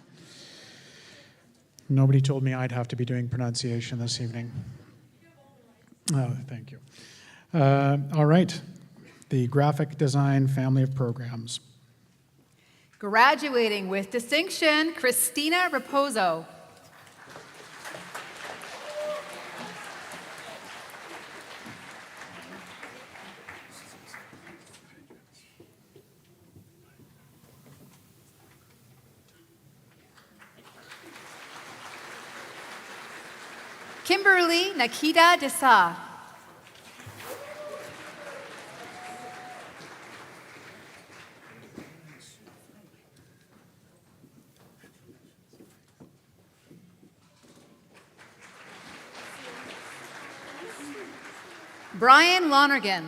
Nobody told me I'd have to be doing pronunciation this evening. Oh, thank you. All right, the graphic design family of programs. Graduating with distinction, Christina Raposo. Kimberly Nakita Desa. Brian Lonergan.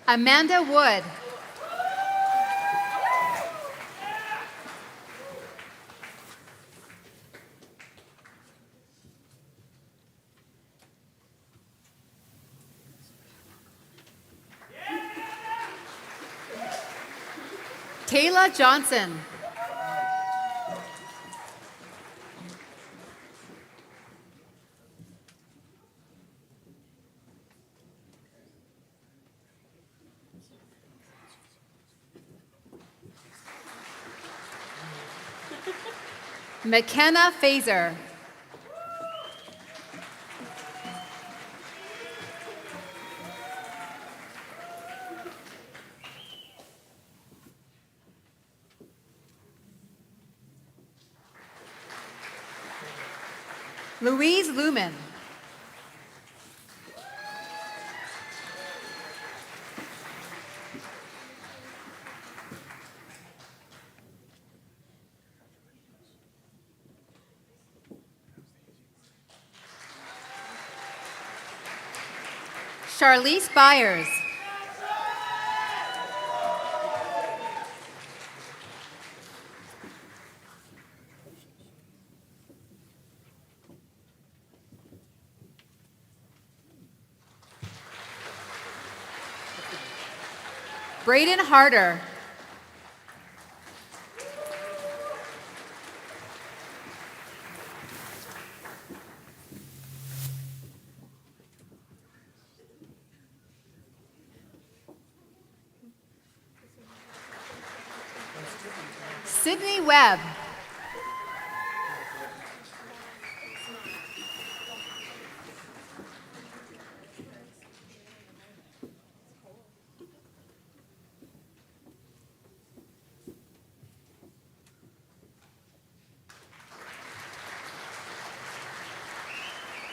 Amanda Wood. Kayla Johnson. McKenna Fazer. Louise Lumen. Charlize Byers. Braden Harder. Sydney Webb.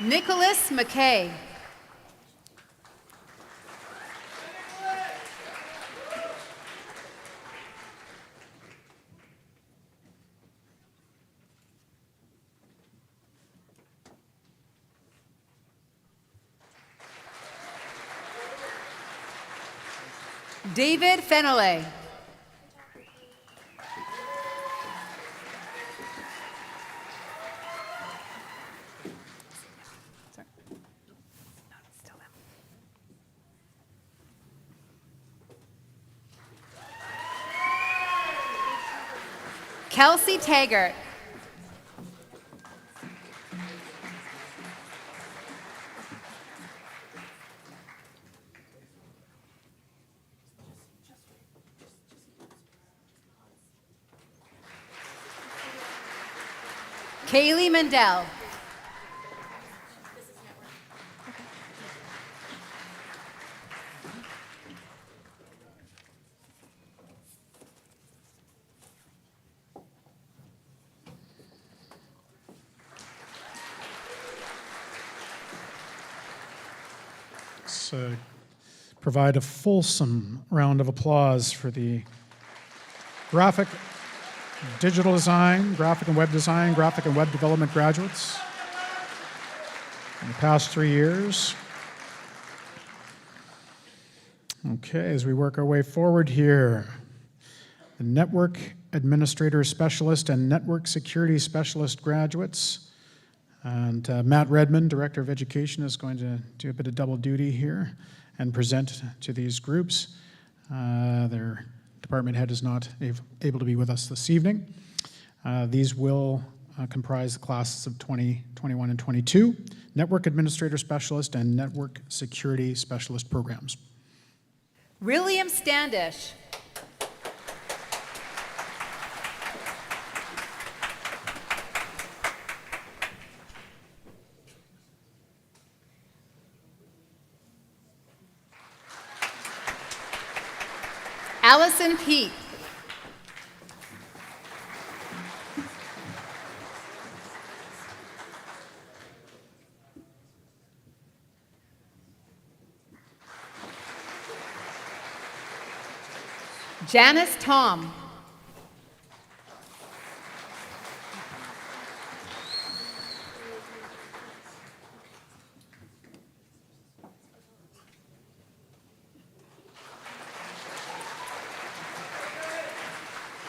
Nicholas McKay. David Feneley. Kelsey Taggart. Kaylee Mendel. Let's provide a fulsome round of applause for the graphic, digital design, graphic and web design, graphic and web development graduates in the past 3 years. Okay, as we work our way forward here, the Network Administrator Specialist and Network Security Specialist graduates. And Matt Redmond, Director of Education, is going to do a bit of double duty here and present to these groups. Their department head is not able to be with us this evening. These will comprise the classes of 2021 and 22, Network Administrator Specialist and Network Security Specialist programs. William Standish. Allison Pete. Janice Tom.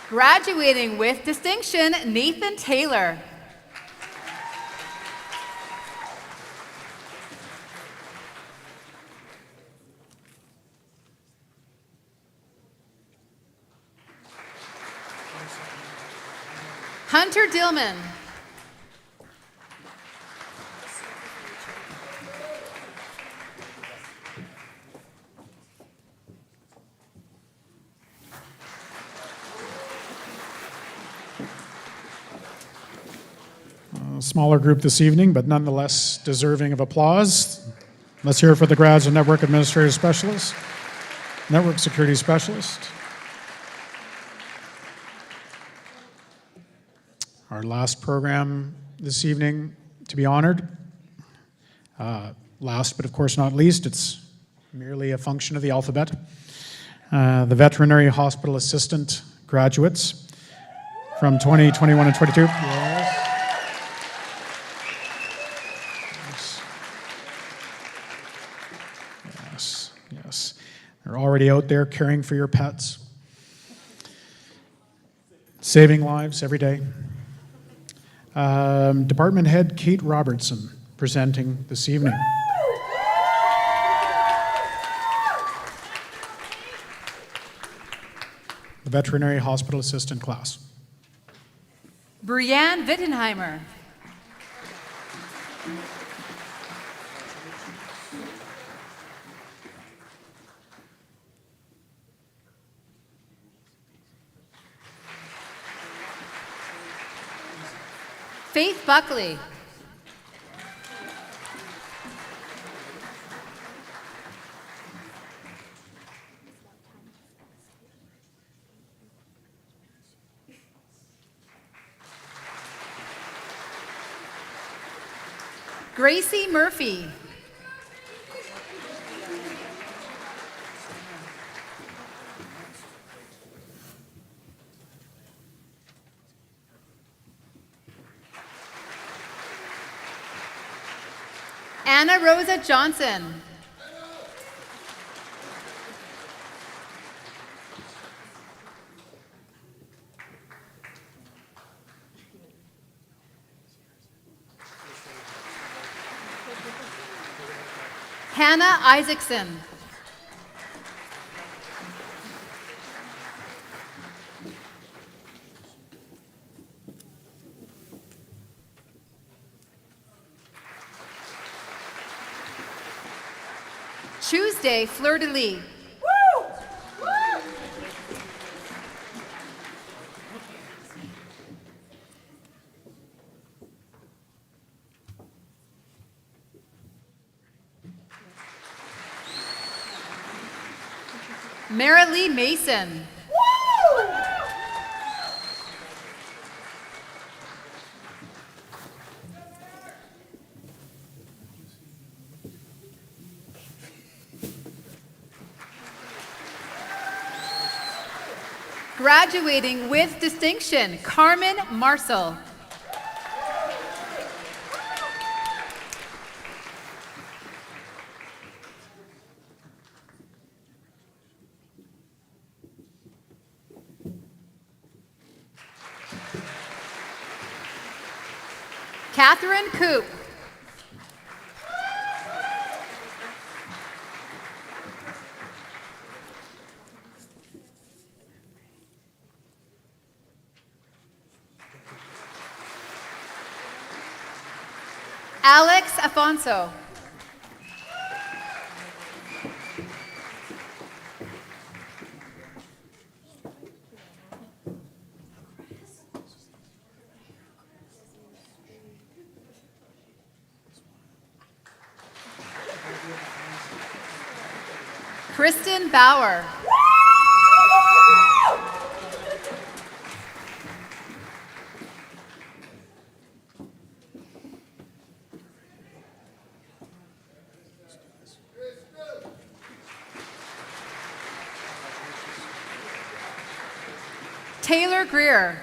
Graduating with distinction, Nathan Taylor. Hunter Dillman. A smaller group this evening, but nonetheless deserving of applause. Let's hear it for the grads of Network Administrative Specialist, Network Security Specialist. Our last program this evening to be honored. Last, but of course not least, it's merely a function of the alphabet. The Veterinary Hospital Assistant graduates from 2021 and 22. Yes. They're already out there caring for your pets, saving lives every day. Department Head Kate Robertson presenting this evening. The Veterinary Hospital Assistant class. Brianne Wittenheimer. Faith Buckley. Gracie Murphy. Anna Rosa Johnson. Hannah Isaacson. Tuesday, Fleur de Lis. Marilee Mason. Graduating with distinction, Carmen Marcel. Catherine Coop. Alex Afonso. Kristen Bauer. Taylor Greer.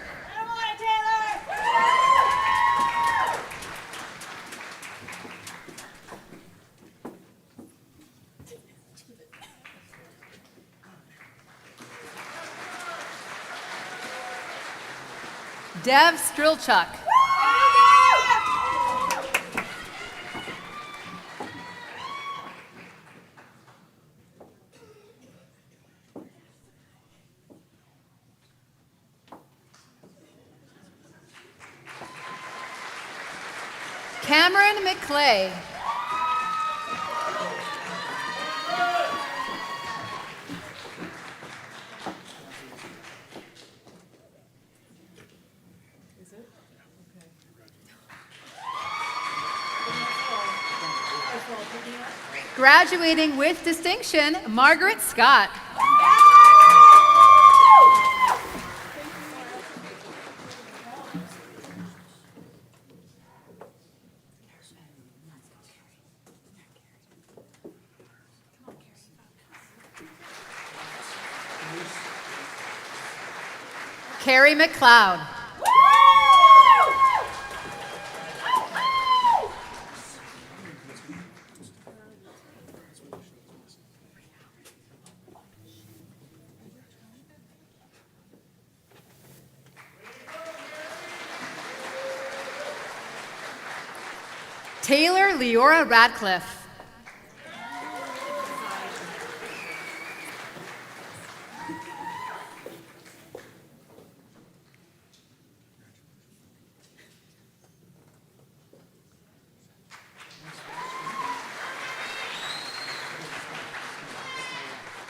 Dev Strilchuk. Cameron McClay. Graduating with distinction, Margaret Scott. Carrie McLeod. Taylor Leora Radcliffe.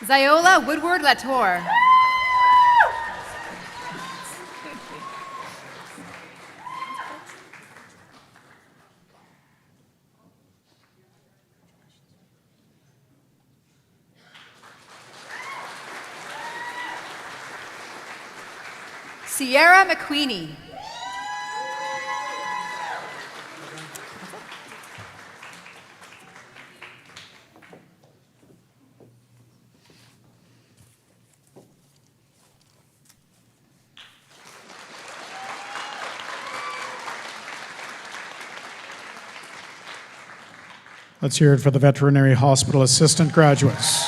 Ziola Woodward Latour. Sierra McQueenie. Let's hear it for the Veterinary Hospital Assistant graduates.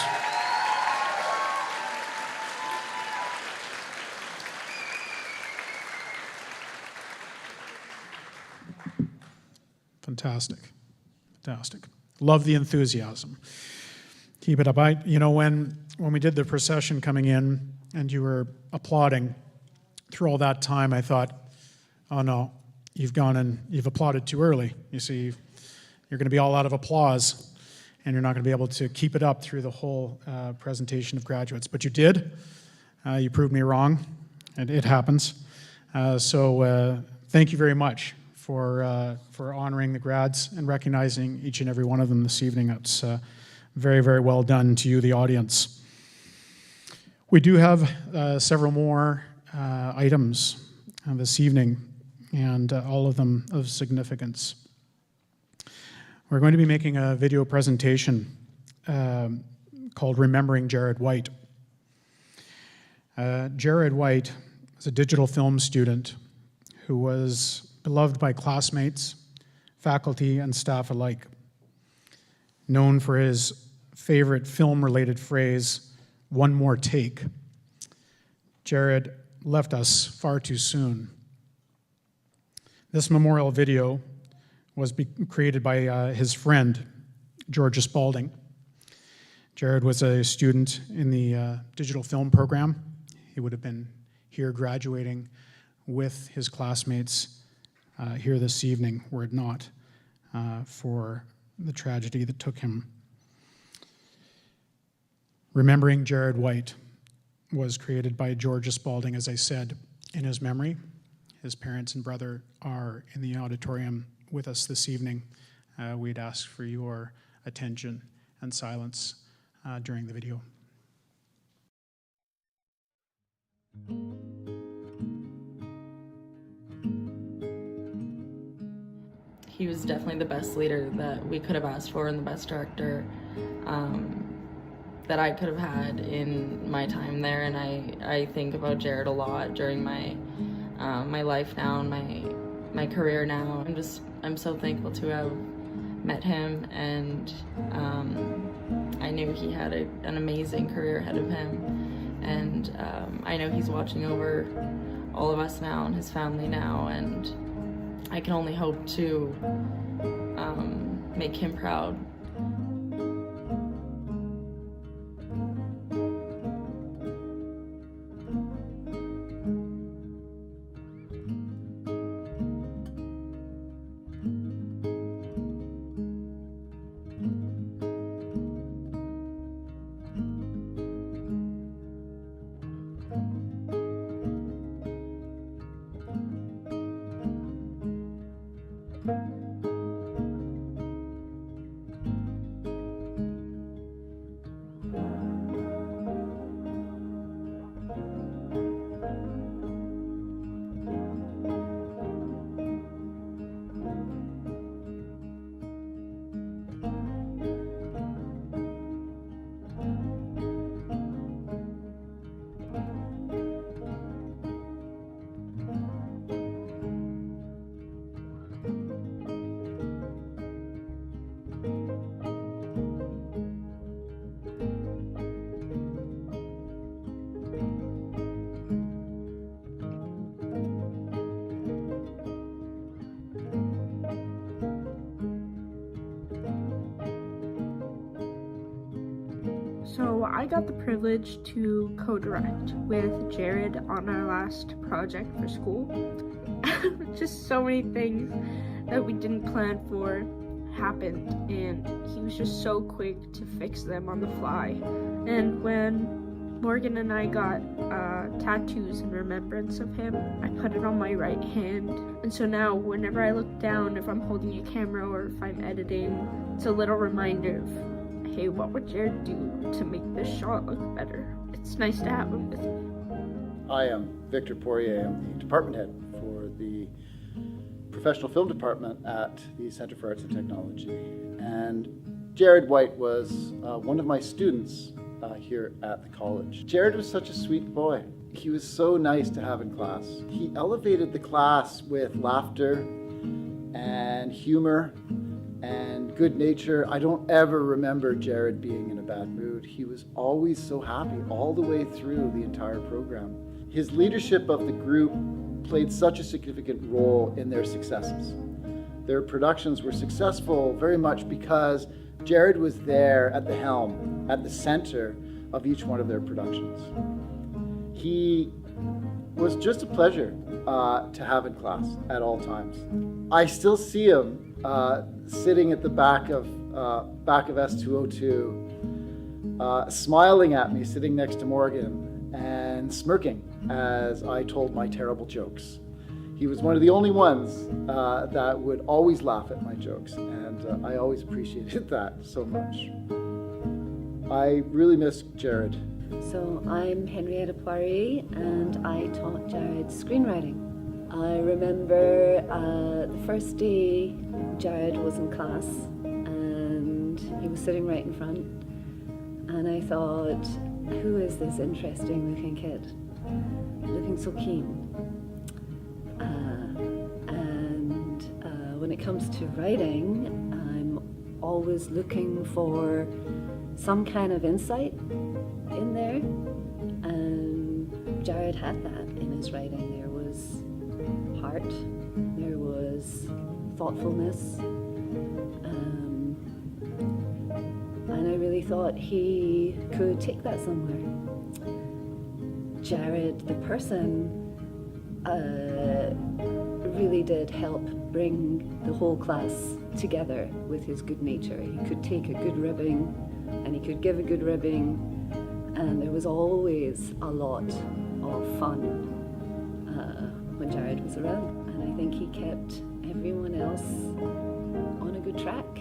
Fantastic. Fantastic. Love the enthusiasm. Keep it up. When we did the procession coming in and you were applauding through all that time, I thought, oh no, you've gone and you've applauded too early. You see, you're going to be all out of applause and you're not going to be able to keep it up through the whole presentation of graduates. But you did. You proved me wrong. It happens. So thank you very much for honoring the grads and recognizing each and every one of them this evening. That's very, very well done to you, the audience. We do have several more items this evening, and all of them of significance. We're going to be making a video presentation called Remembering Jared White. Jared White is a digital film student who was beloved by classmates, faculty, and staff alike. Known for his favorite film-related phrase, "one more take." Jared left us far too soon. This memorial video was created by his friend, Georgia Spalding. Jared was a student in the digital film program. He would have been here graduating with his classmates here this evening, were it not for the tragedy that took him. Remembering Jared White was created by Georgia Spalding, as I said, in his memory. His parents and brother are in the auditorium with us this evening. We'd ask for your attention and silence during the video. He was definitely the best leader that we could have asked for and the best director. that I could have had in my time there, and I think about Jared a lot during my my life now and my career now. I'm so thankful to have met him, and I knew he had an amazing career ahead of him, and I know he's watching over all of us now and his family now, and I can only hope to make him proud. So I got the privilege to co-direct with Jared on our last project for school. Just so many things that we didn't plan for happened, and he was just so quick to fix them on the fly. And when Morgan and I got tattoos in remembrance of him, I put it on my right hand, and so now whenever I look down, if I'm holding a camera or if I'm editing, it's a little reminder of, hey, what would Jared do to make this shot look better? It's nice to have him with me. I am Victor Poirier. I'm the department head for the professional film department at the Center for Arts and Technology. And Jared White was one of my students here at the college. Jared was such a sweet boy. He was so nice to have in class. He elevated the class with laughter and humor and good nature. I don't ever remember Jared being in a bad mood. He was always so happy all the way through the entire program. His leadership of the group played such a significant role in their successes. Their productions were successful very much because Jared was there at the helm, at the center of each one of their productions. He was just a pleasure to have in class at all times. I still see him sitting at the back of S202, smiling at me, sitting next to Morgan, and smirking as I told my terrible jokes. He was one of the only ones that would always laugh at my jokes, and I always appreciated that so much. I really miss Jared. So I'm Henrietta Poirier, and I taught Jared screenwriting. I remember the first day Jared was in class, and he was sitting right in front, and I thought, who is this interesting looking kid? Looking so keen. When it comes to writing, I'm always looking for some kind of insight in there, and Jared had that in his writing. There was heart, there was thoughtfulness, and I really thought he could take that somewhere. Jared, the person, really did help bring the whole class together with his good nature. He could take a good ribbing and he could give a good ribbing, and there was always a lot of fun when Jared was around, and I think he kept everyone else on a good track.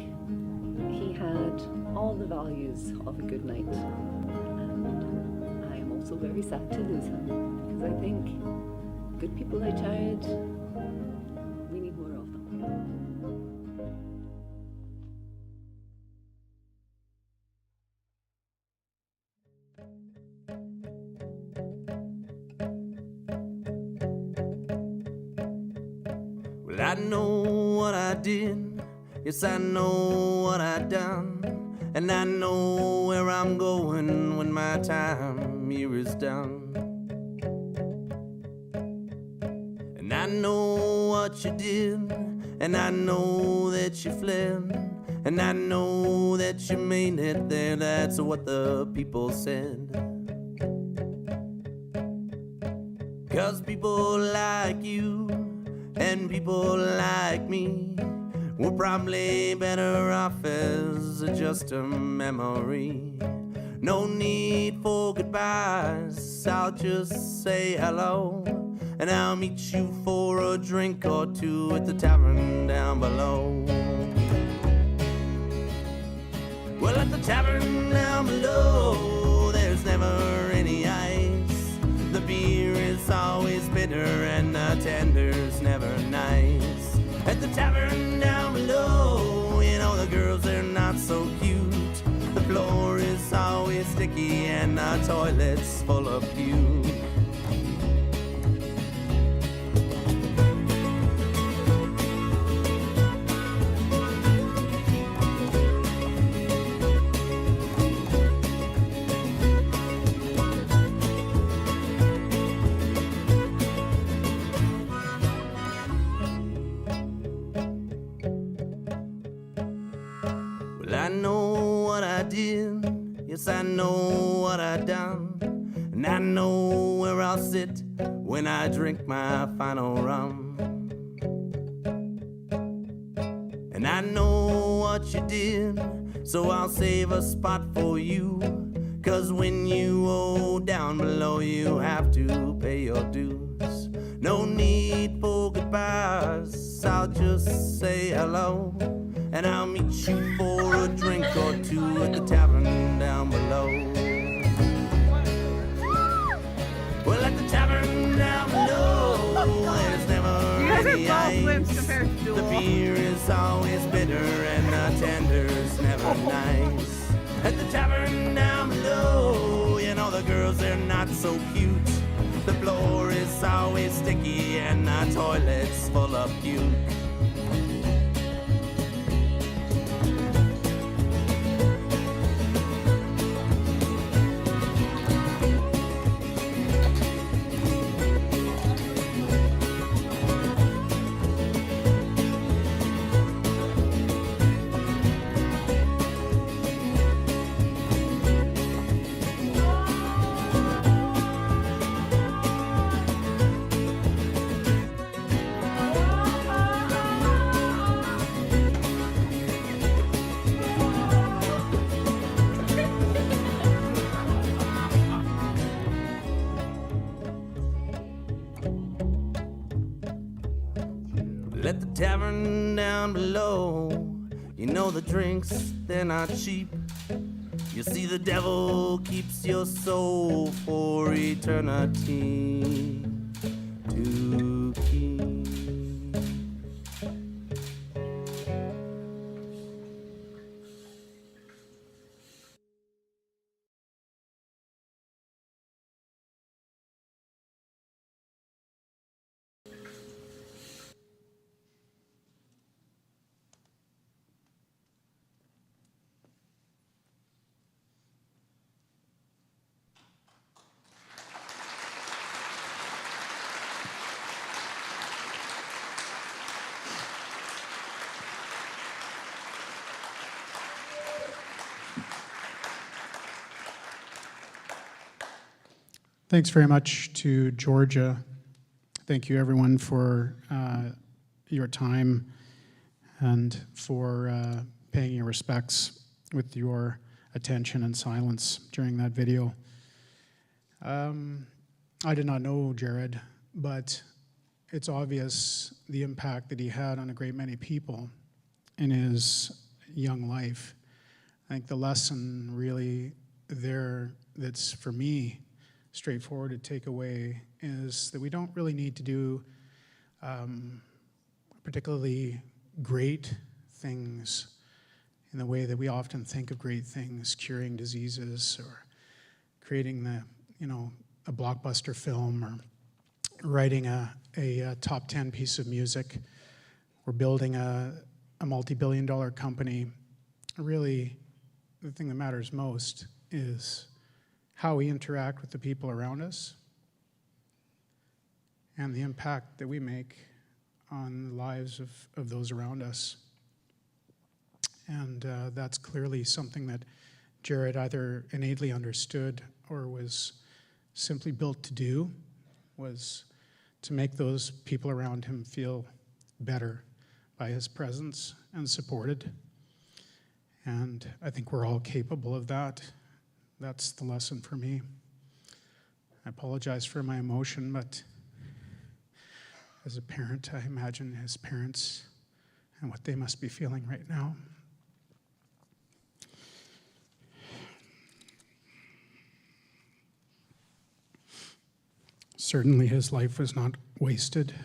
He had all the values of a good night, and I am also very sad to lose him, because I think good people like Jared Well, I know what I did, yes, I know what I done, and I know where I'm going when my time here is done. And I know what you did, and I know that you fled, and I know that you made it there, that's what the people said. 'Cause people like you and people like me, we're probably better off as just a memory. No need for goodbyes, I'll just say hello, and I'll meet you for a drink or two at the tavern down below. Well, at the tavern down below, there's never any ice. The beer is always bitter and the tender's never nice. At the tavern down below, you know the girls, they're not so cute. The floor is always sticky and the toilet's full of puke. I know what I did, yes, I know what I done, and I know where I'll sit when I drink my final rum. And I know what you did, so I'll save a spot for you, 'cause when you owe down below, you have to pay your dues. No need for goodbyes, I'll just say hello, and I'll meet you for a drink or two at the tavern down below. Well, at the tavern down below, there's never any ice. The beer is always bitter and the tender's never nice. At the tavern down below, you know the girls, they're not so cute. The floor is always sticky and the toilet's full of puke. At the tavern down below, you know the drinks, they're not cheap. You see the devil keeps your soul for eternity to keep. Thanks very much to Georgia. Thank you, everyone, for your time and for paying your respects with your attention and silence during that video. I did not know Jared, but it's obvious the impact that he had on a great many people in his young life. I think the lesson really there that's, for me, straightforward to take away is that we don't really need to do particularly great things in the way that we often think of great things, curing diseases or creating a blockbuster film or writing a top 10 piece of music. we're building a multi-billion-dollar company. Really, the thing that matters most is how we interact with the people around us and the impact that we make on the lives of those around us. And that's clearly something that Jared either innately understood or was simply built to do, was to make those people around him feel better by his presence and supported. And I think we're all capable of that. That's the lesson for me. I apologize for my emotion, but as a parent, I imagine his parents and what they must be feeling right now. Certainly his life was not wasted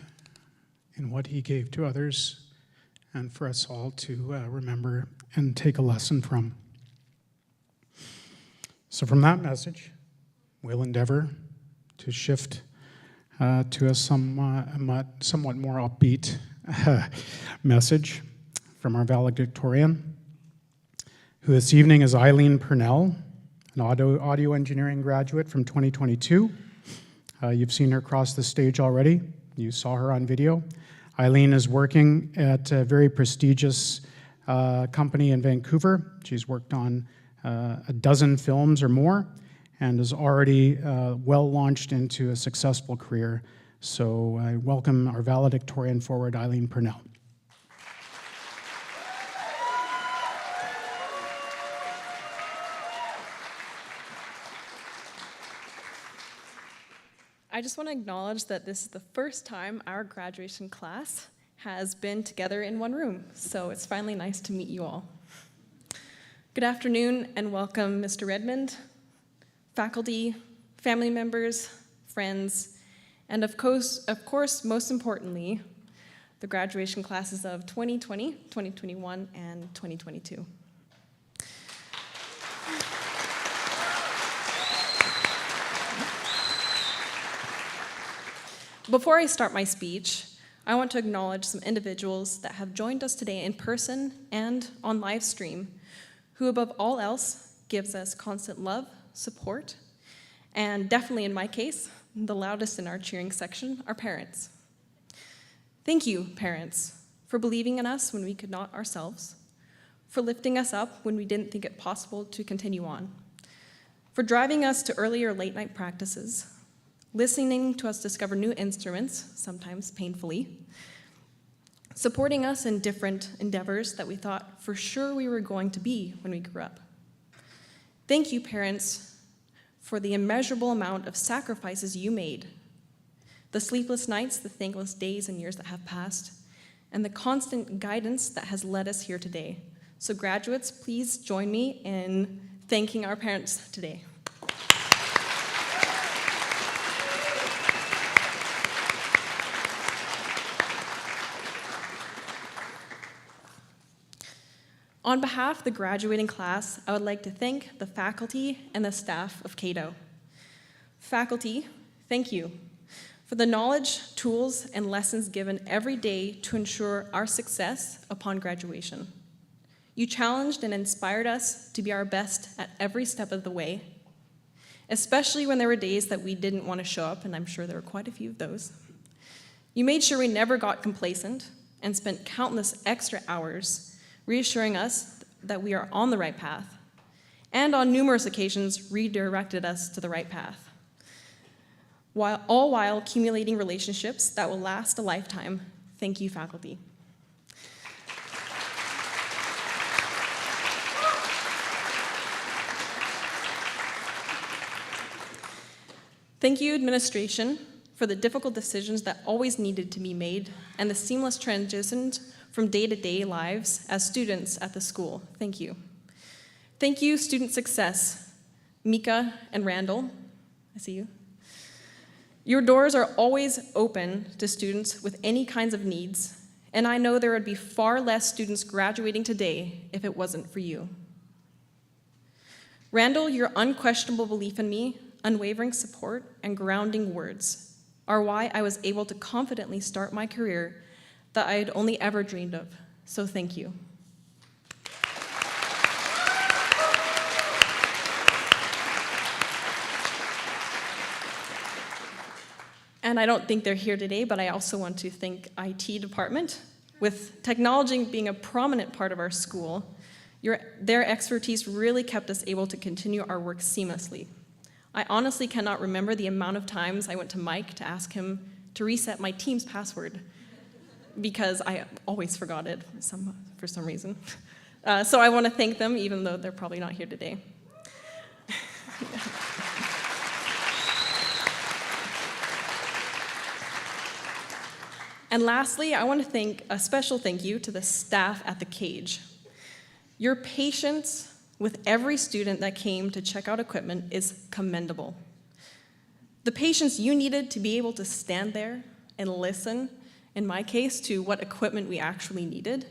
in what he gave to others, and for us all to remember and take a lesson from. So from that message, we'll endeavor to shift to a somewhat more upbeat message from our valedictorian, who this evening is Eileen Purnell, an audio engineering graduate from 2022. You've seen her cross the stage already. You saw her on video. Eileen is working at a very prestigious company in Vancouver. She's worked on a dozen films or more and is already well launched into a successful career. So I welcome our valedictorian forward, Eileen Purnell. I just want to acknowledge that this is the first time our graduation class has been together in one room, so it's finally nice to meet you all. Good afternoon and welcome, Mr. Redmond, faculty, family members, friends, and of course, most importantly, the graduation classes of 2020, 2021, and 2022. Before I start my speech, I want to acknowledge some individuals that have joined us today in person and on live stream, who above all else gives us constant love, support, and definitely in my case, the loudest in our cheering section, our parents. Thank you, parents, for believing in us when we could not ourselves, for lifting us up when we didn't think it possible to continue on, for driving us to earlier late night practices, listening to us discover new instruments, sometimes painfully, supporting us in different endeavors that we thought for sure we were going to be when we grew up. Thank you, parents, for the immeasurable amount of sacrifices you made, the sleepless nights, the thankless days and years that have passed, and the constant guidance that has led us here today. So graduates, please join me in thanking our parents today. On behalf of the graduating class, I would like to thank the faculty and the staff of Cato. Faculty, thank you for the knowledge, tools, and lessons given every day to ensure our success upon graduation. You challenged and inspired us to be our best at every step of the way, especially when there were days that we didn't want to show up, and I'm sure there were quite a few of those. You made sure we never got complacent and spent countless extra hours reassuring us that we are on the right path, and on numerous occasions redirected us to the right path, all while accumulating relationships that will last a lifetime. Thank you, faculty. Thank you, administration, for the difficult decisions that always needed to be made and the seamless transitions from day-to-day lives as students at the school. Thank you. Thank you, Student Success, Mika and Randall. I see you. Your doors are always open to students with any kinds of needs, and I know there would be far less students graduating today if it wasn't for you. Randall, your unquestionable belief in me, unwavering support, and grounding words are why I was able to confidently start my career that I had only ever dreamed of. So thank you. And I don't think they're here today, but I also want to thank IT department. With technology being a prominent part of our school, their expertise really kept us able to continue our work seamlessly. I honestly cannot remember the amount of times I went to Mike to ask him to reset my Teams password because I always forgot it for some reason. So I want to thank them, even though they're probably not here today. And lastly, I want to thank a special thank you to the staff at the Cage. Your patience with every student that came to check out equipment is commendable. The patience you needed to be able to stand there and listen, in my case, to what equipment we actually needed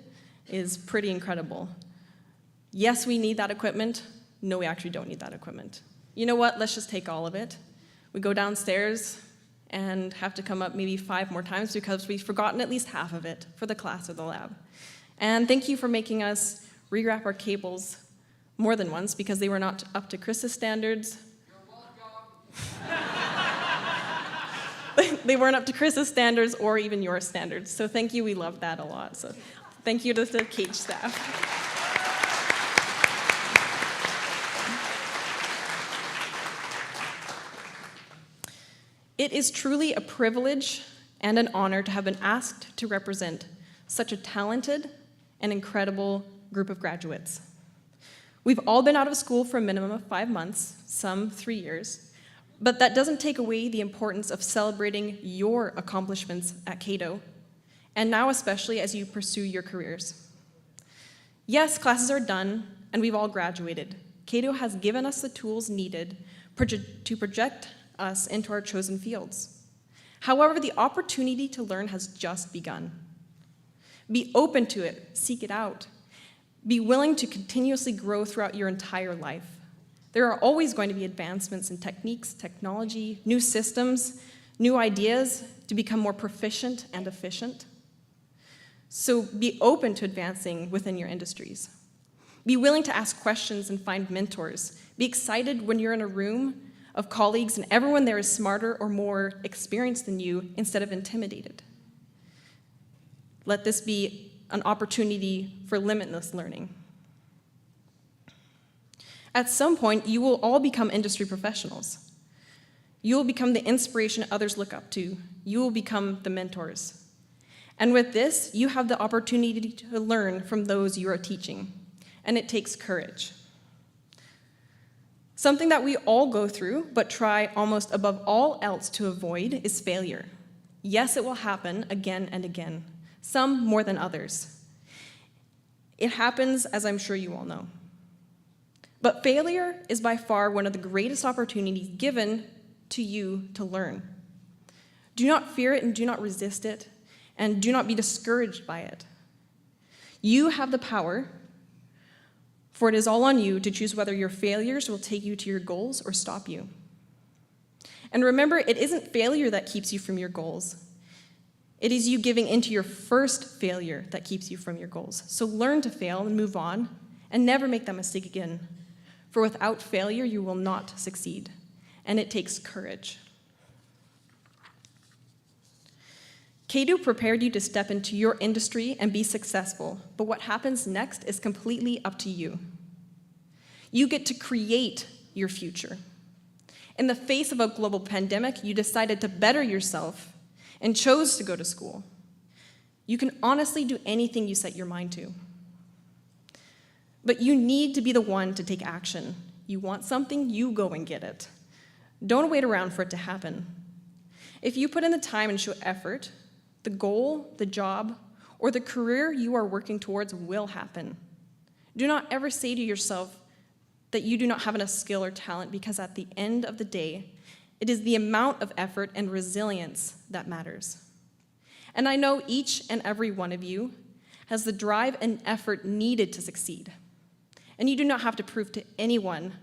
is pretty incredible. Yes, we need that equipment. No, we actually don't need that equipment. You know what? Let's just take all of it. We go downstairs and have to come up maybe 5 more times because we've forgotten at least half of it for the class or the lab. And thank you for making us rewrap our cables more than once because they were not up to Chris's standards. They weren't up to Chris's standards or even your standards. So thank you, we love that a lot. So thank you to the Cage staff. It is truly a privilege and an honor to have been asked to represent such a talented and incredible group of graduates. We've all been out of school for a minimum of 5 months, some 3 years, but that doesn't take away the importance of celebrating your accomplishments at Cato, and now especially as you pursue your careers. Yes, classes are done, and we've all graduated. Cato has given us the tools needed to project us into our chosen fields. However, the opportunity to learn has just begun. Be open to it, seek it out. Be willing to continuously grow throughout your entire life. There are always going to be advancements in techniques, technology, new systems, new ideas to become more proficient and efficient. So be open to advancing within your industries. Be willing to ask questions and find mentors. Be excited when you're in a room of colleagues and everyone there is smarter or more experienced than you instead of intimidated. Let this be an opportunity for limitless learning. At some point, you will all become industry professionals. You will become the inspiration others look up to. You will become the mentors. And with this, you have the opportunity to learn from those you are teaching, and it takes courage. Something that we all go through, but try almost above all else to avoid, is failure. Yes, it will happen again and again, some more than others. It happens, as I'm sure you all know. But failure is by far one of the greatest opportunities given to you to learn. Do not fear it and do not resist it, and do not be discouraged by it. You have the power, for it is all on you to choose whether your failures will take you to your goals or stop you. And remember, it isn't failure that keeps you from your goals. It is you giving into your first failure that keeps you from your goals. So learn to fail and move on, and never make that mistake again. For without failure, you will not succeed, and it takes courage. Cato prepared you to step into your industry and be successful, but what happens next is completely up to you. You get to create your future. In the face of a global pandemic, you decided to better yourself and chose to go to school. You can honestly do anything you set your mind to. But you need to be the one to take action. You want something, you go and get it. Don't wait around for it to happen. If you put in the time and show effort, the goal, the job, or the career you are working towards will happen. Do not ever say to yourself that you do not have enough skill or talent, because at the end of the day, it is the amount of effort and resilience that matters. And I know each and every one of you has the drive and effort needed to succeed. And you do not have to prove to anyone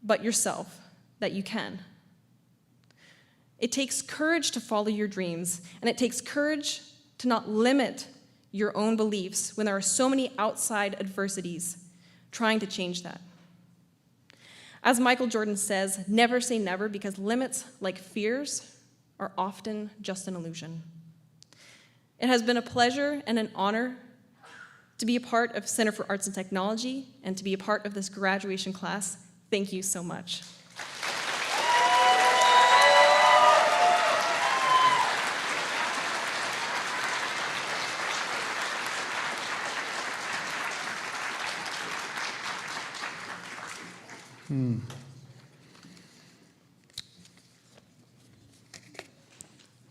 but yourself that you can. It takes courage to follow your dreams, and it takes courage to not limit your own beliefs when there are so many outside adversities trying to change that. As Michael Jordan says, never say never, because limits, like fears, are often just an illusion. It has been a pleasure and an honor to be a part of Center for Arts and Technology and to be a part of this graduation class. Thank you so much.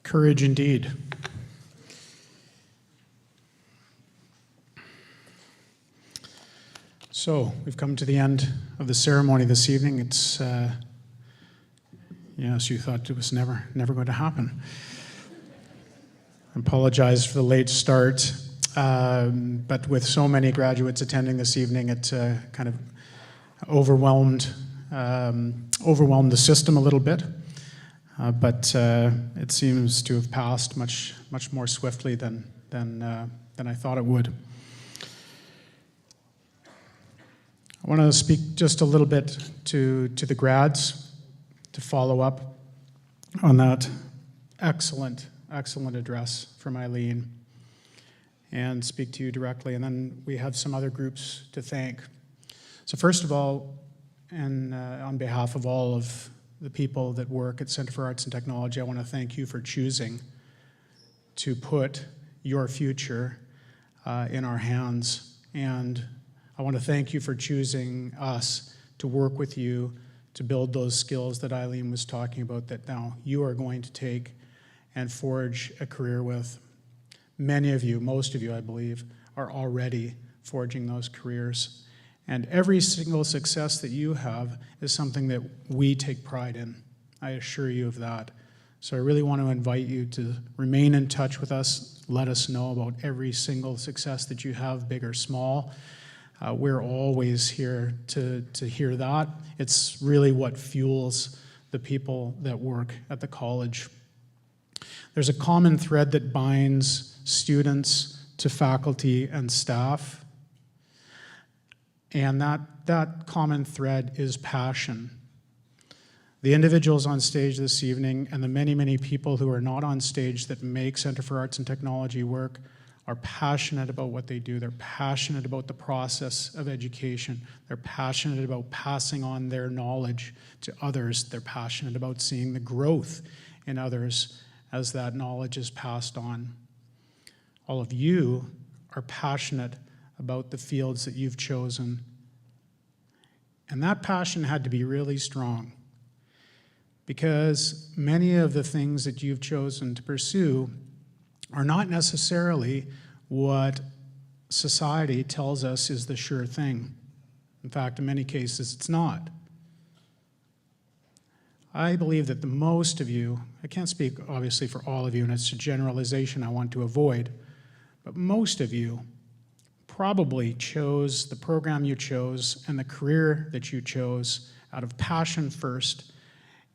Courage indeed. So we've come to the end of the ceremony this evening. It's, yes, you thought it was never going to happen. I apologize for the late start, but with so many graduates attending this evening, it kind of overwhelmed the system a little bit. But it seems to have passed much more swiftly than I thought it would. I want to speak just a little bit to the grads to follow up on that excellent address from Eileen and speak to you directly, and then we have some other groups to thank. So first of all, and on behalf of all of the people that work at Center for Arts and Technology, I want to thank you for choosing to put your future in our hands. And I want to thank you for choosing us to work with you to build those skills that Eileen was talking about that now you are going to take and forge a career with. Many of you, most of you, I believe, are already forging those careers. And every single success that you have is something that we take pride in. I assure you of that. So I really want to invite you to remain in touch with us. Let us know about every single success that you have, big or small. We're always here to hear that. It's really what fuels the people that work at the college. There's a common thread that binds students to faculty and staff. And that common thread is passion. The individuals on stage this evening and the many people who are not on stage that make Center for Arts and Technology work are passionate about what they do. They're passionate about the process of education. They're passionate about passing on their knowledge to others. They're passionate about seeing the growth in others as that knowledge is passed on. All of you are passionate about the fields that you've chosen. And that passion had to be really strong, because many of the things that you've chosen to pursue are not necessarily what society tells us is the sure thing. In fact, in many cases, it's not. I believe that the most of you, I can't speak obviously for all of you, and it's a generalization I want to avoid, but most of you probably chose the program you chose and the career that you chose out of passion first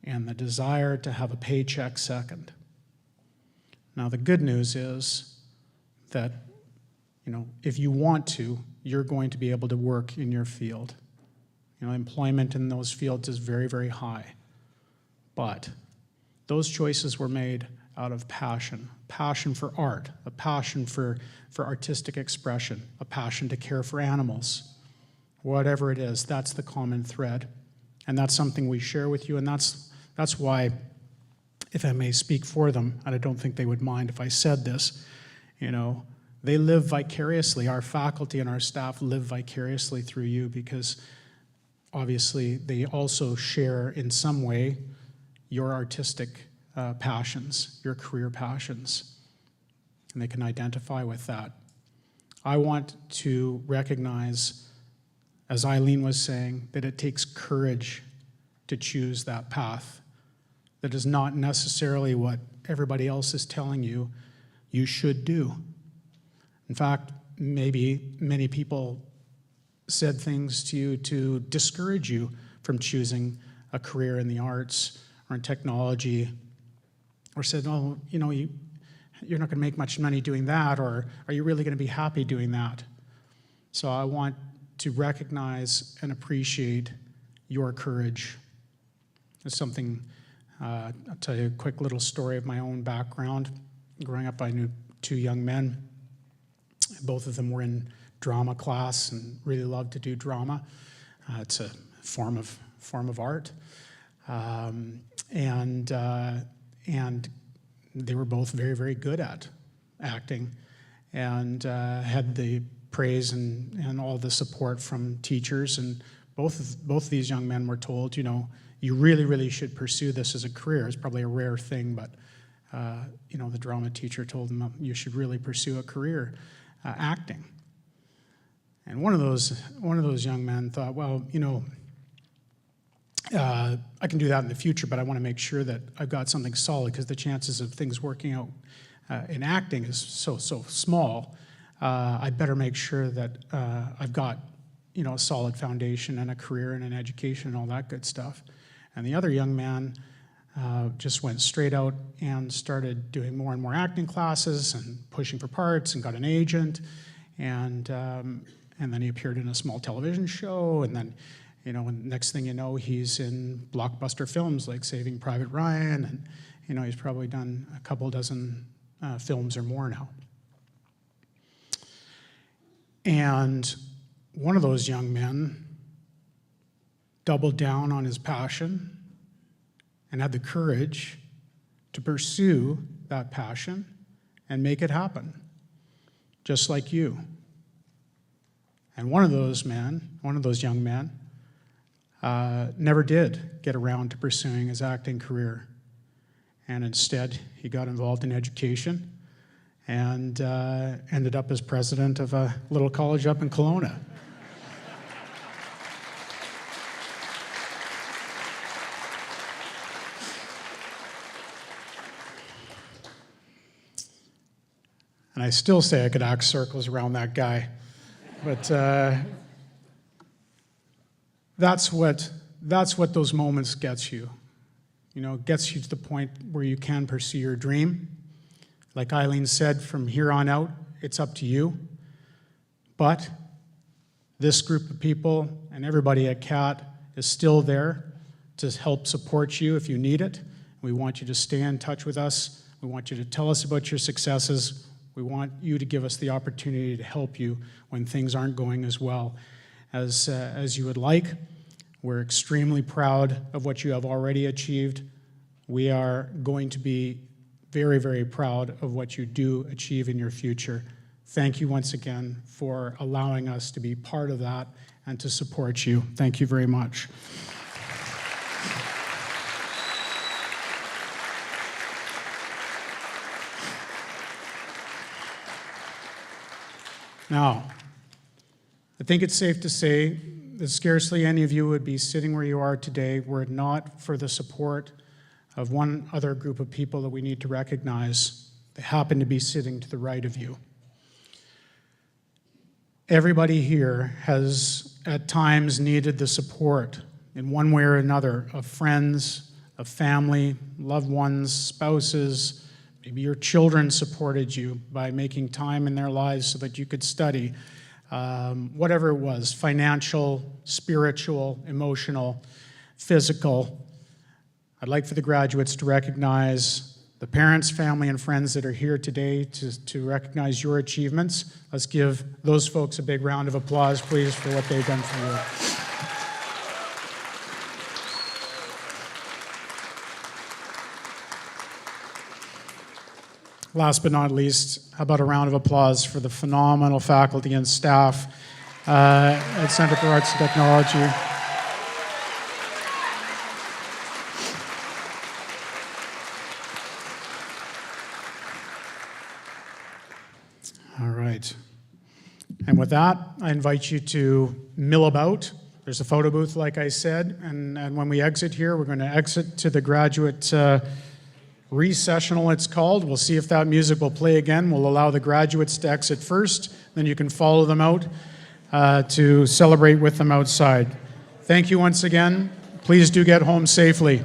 and the desire to have a paycheck second. Now, the good news is that, if you want to, you're going to be able to work in your field. Employment in those fields is very, very high. But those choices were made out of passion for art, a passion for artistic expression, a passion to care for animals. Whatever it is, that's the common thread. And that's something we share with you, and that's why, if I may speak for them, and I don't think they would mind if I said this, they live vicariously. Our faculty and our staff live vicariously through you, because obviously they also share in some way your artistic passions, your career passions, and they can identify with that. I want to recognize, as Eileen was saying, that it takes courage to choose that path. That is not necessarily what everybody else is telling you should do. In fact, maybe many people said things to you to discourage you from choosing a career in the arts or in technology, or said, you're not going to make much money doing that, or are you really going to be happy doing that? So I want to recognize and appreciate your courage. It's something, I'll tell you a quick little story of my own background. Growing up, I knew two young men. Both of them were in drama class and really loved to do drama. It's a form of art. And they were both very, very good at acting, and had the praise and all the support from teachers. And both of these young men were told, you know, you really, really should pursue this as a career. It's probably a rare thing, but you know, the drama teacher told them you should really pursue a career acting. And one of those young men thought, well, you know, I can do that in the future, but I want to make sure that I've got something solid, because the chances of things working out in acting is so small. I better make sure that I've got, you know, a solid foundation and a career and an education and all that good stuff. And the other young man just went straight out and started doing more and more acting classes and pushing for parts and got an agent, and then he appeared in a small television show, and then, you know, and next thing you know, he's in blockbuster films like Saving Private Ryan, and, you know, he's probably done a couple dozen films or more now. And one of those young men doubled down on his passion and had the courage to pursue that passion and make it happen, just like you. And one of those young men, never did get around to pursuing his acting career. And instead, he got involved in education and ended up as president of a little college up in Kelowna. And I still say I could act circles around that guy. But that's what those moments gets you. You know, it gets you to the point where you can pursue your dream. Like Eileen said, from here on out, it's up to you. But this group of people and everybody at CAT is still there to help support you if you need it. We want you to stay in touch with us. We want you to tell us about your successes. We want you to give us the opportunity to help you when things aren't going as well as you would like. We're extremely proud of what you have already achieved. We are going to be very, very proud of what you do achieve in your future. Thank you once again for allowing us to be part of that and to support you. Thank you very much. Now, I think it's safe to say that scarcely any of you would be sitting where you are today were it not for the support of one other group of people that we need to recognize. They happen to be sitting to the right of you. Everybody here has at times needed the support in one way or another of friends, of family, loved ones, spouses. Maybe your children supported you by making time in their lives so that you could study. Whatever it was, financial, spiritual, emotional, physical. I'd like for the graduates to recognize the parents, family, and friends that are here today to recognize your achievements. Let's give those folks a big round of applause, please, for what they've done for you. Last but not least, how about a round of applause for the phenomenal faculty and staff at Centre for Arts and Technology. All right. And with that, I invite you to mill about. There's a photo booth, like I said, and when we exit here, we're going to exit to the graduate recessional, it's called. We'll see if that music will play again. We'll allow the graduates to exit first, then you can follow them out to celebrate with them outside. Thank you once again. Please do get home safely.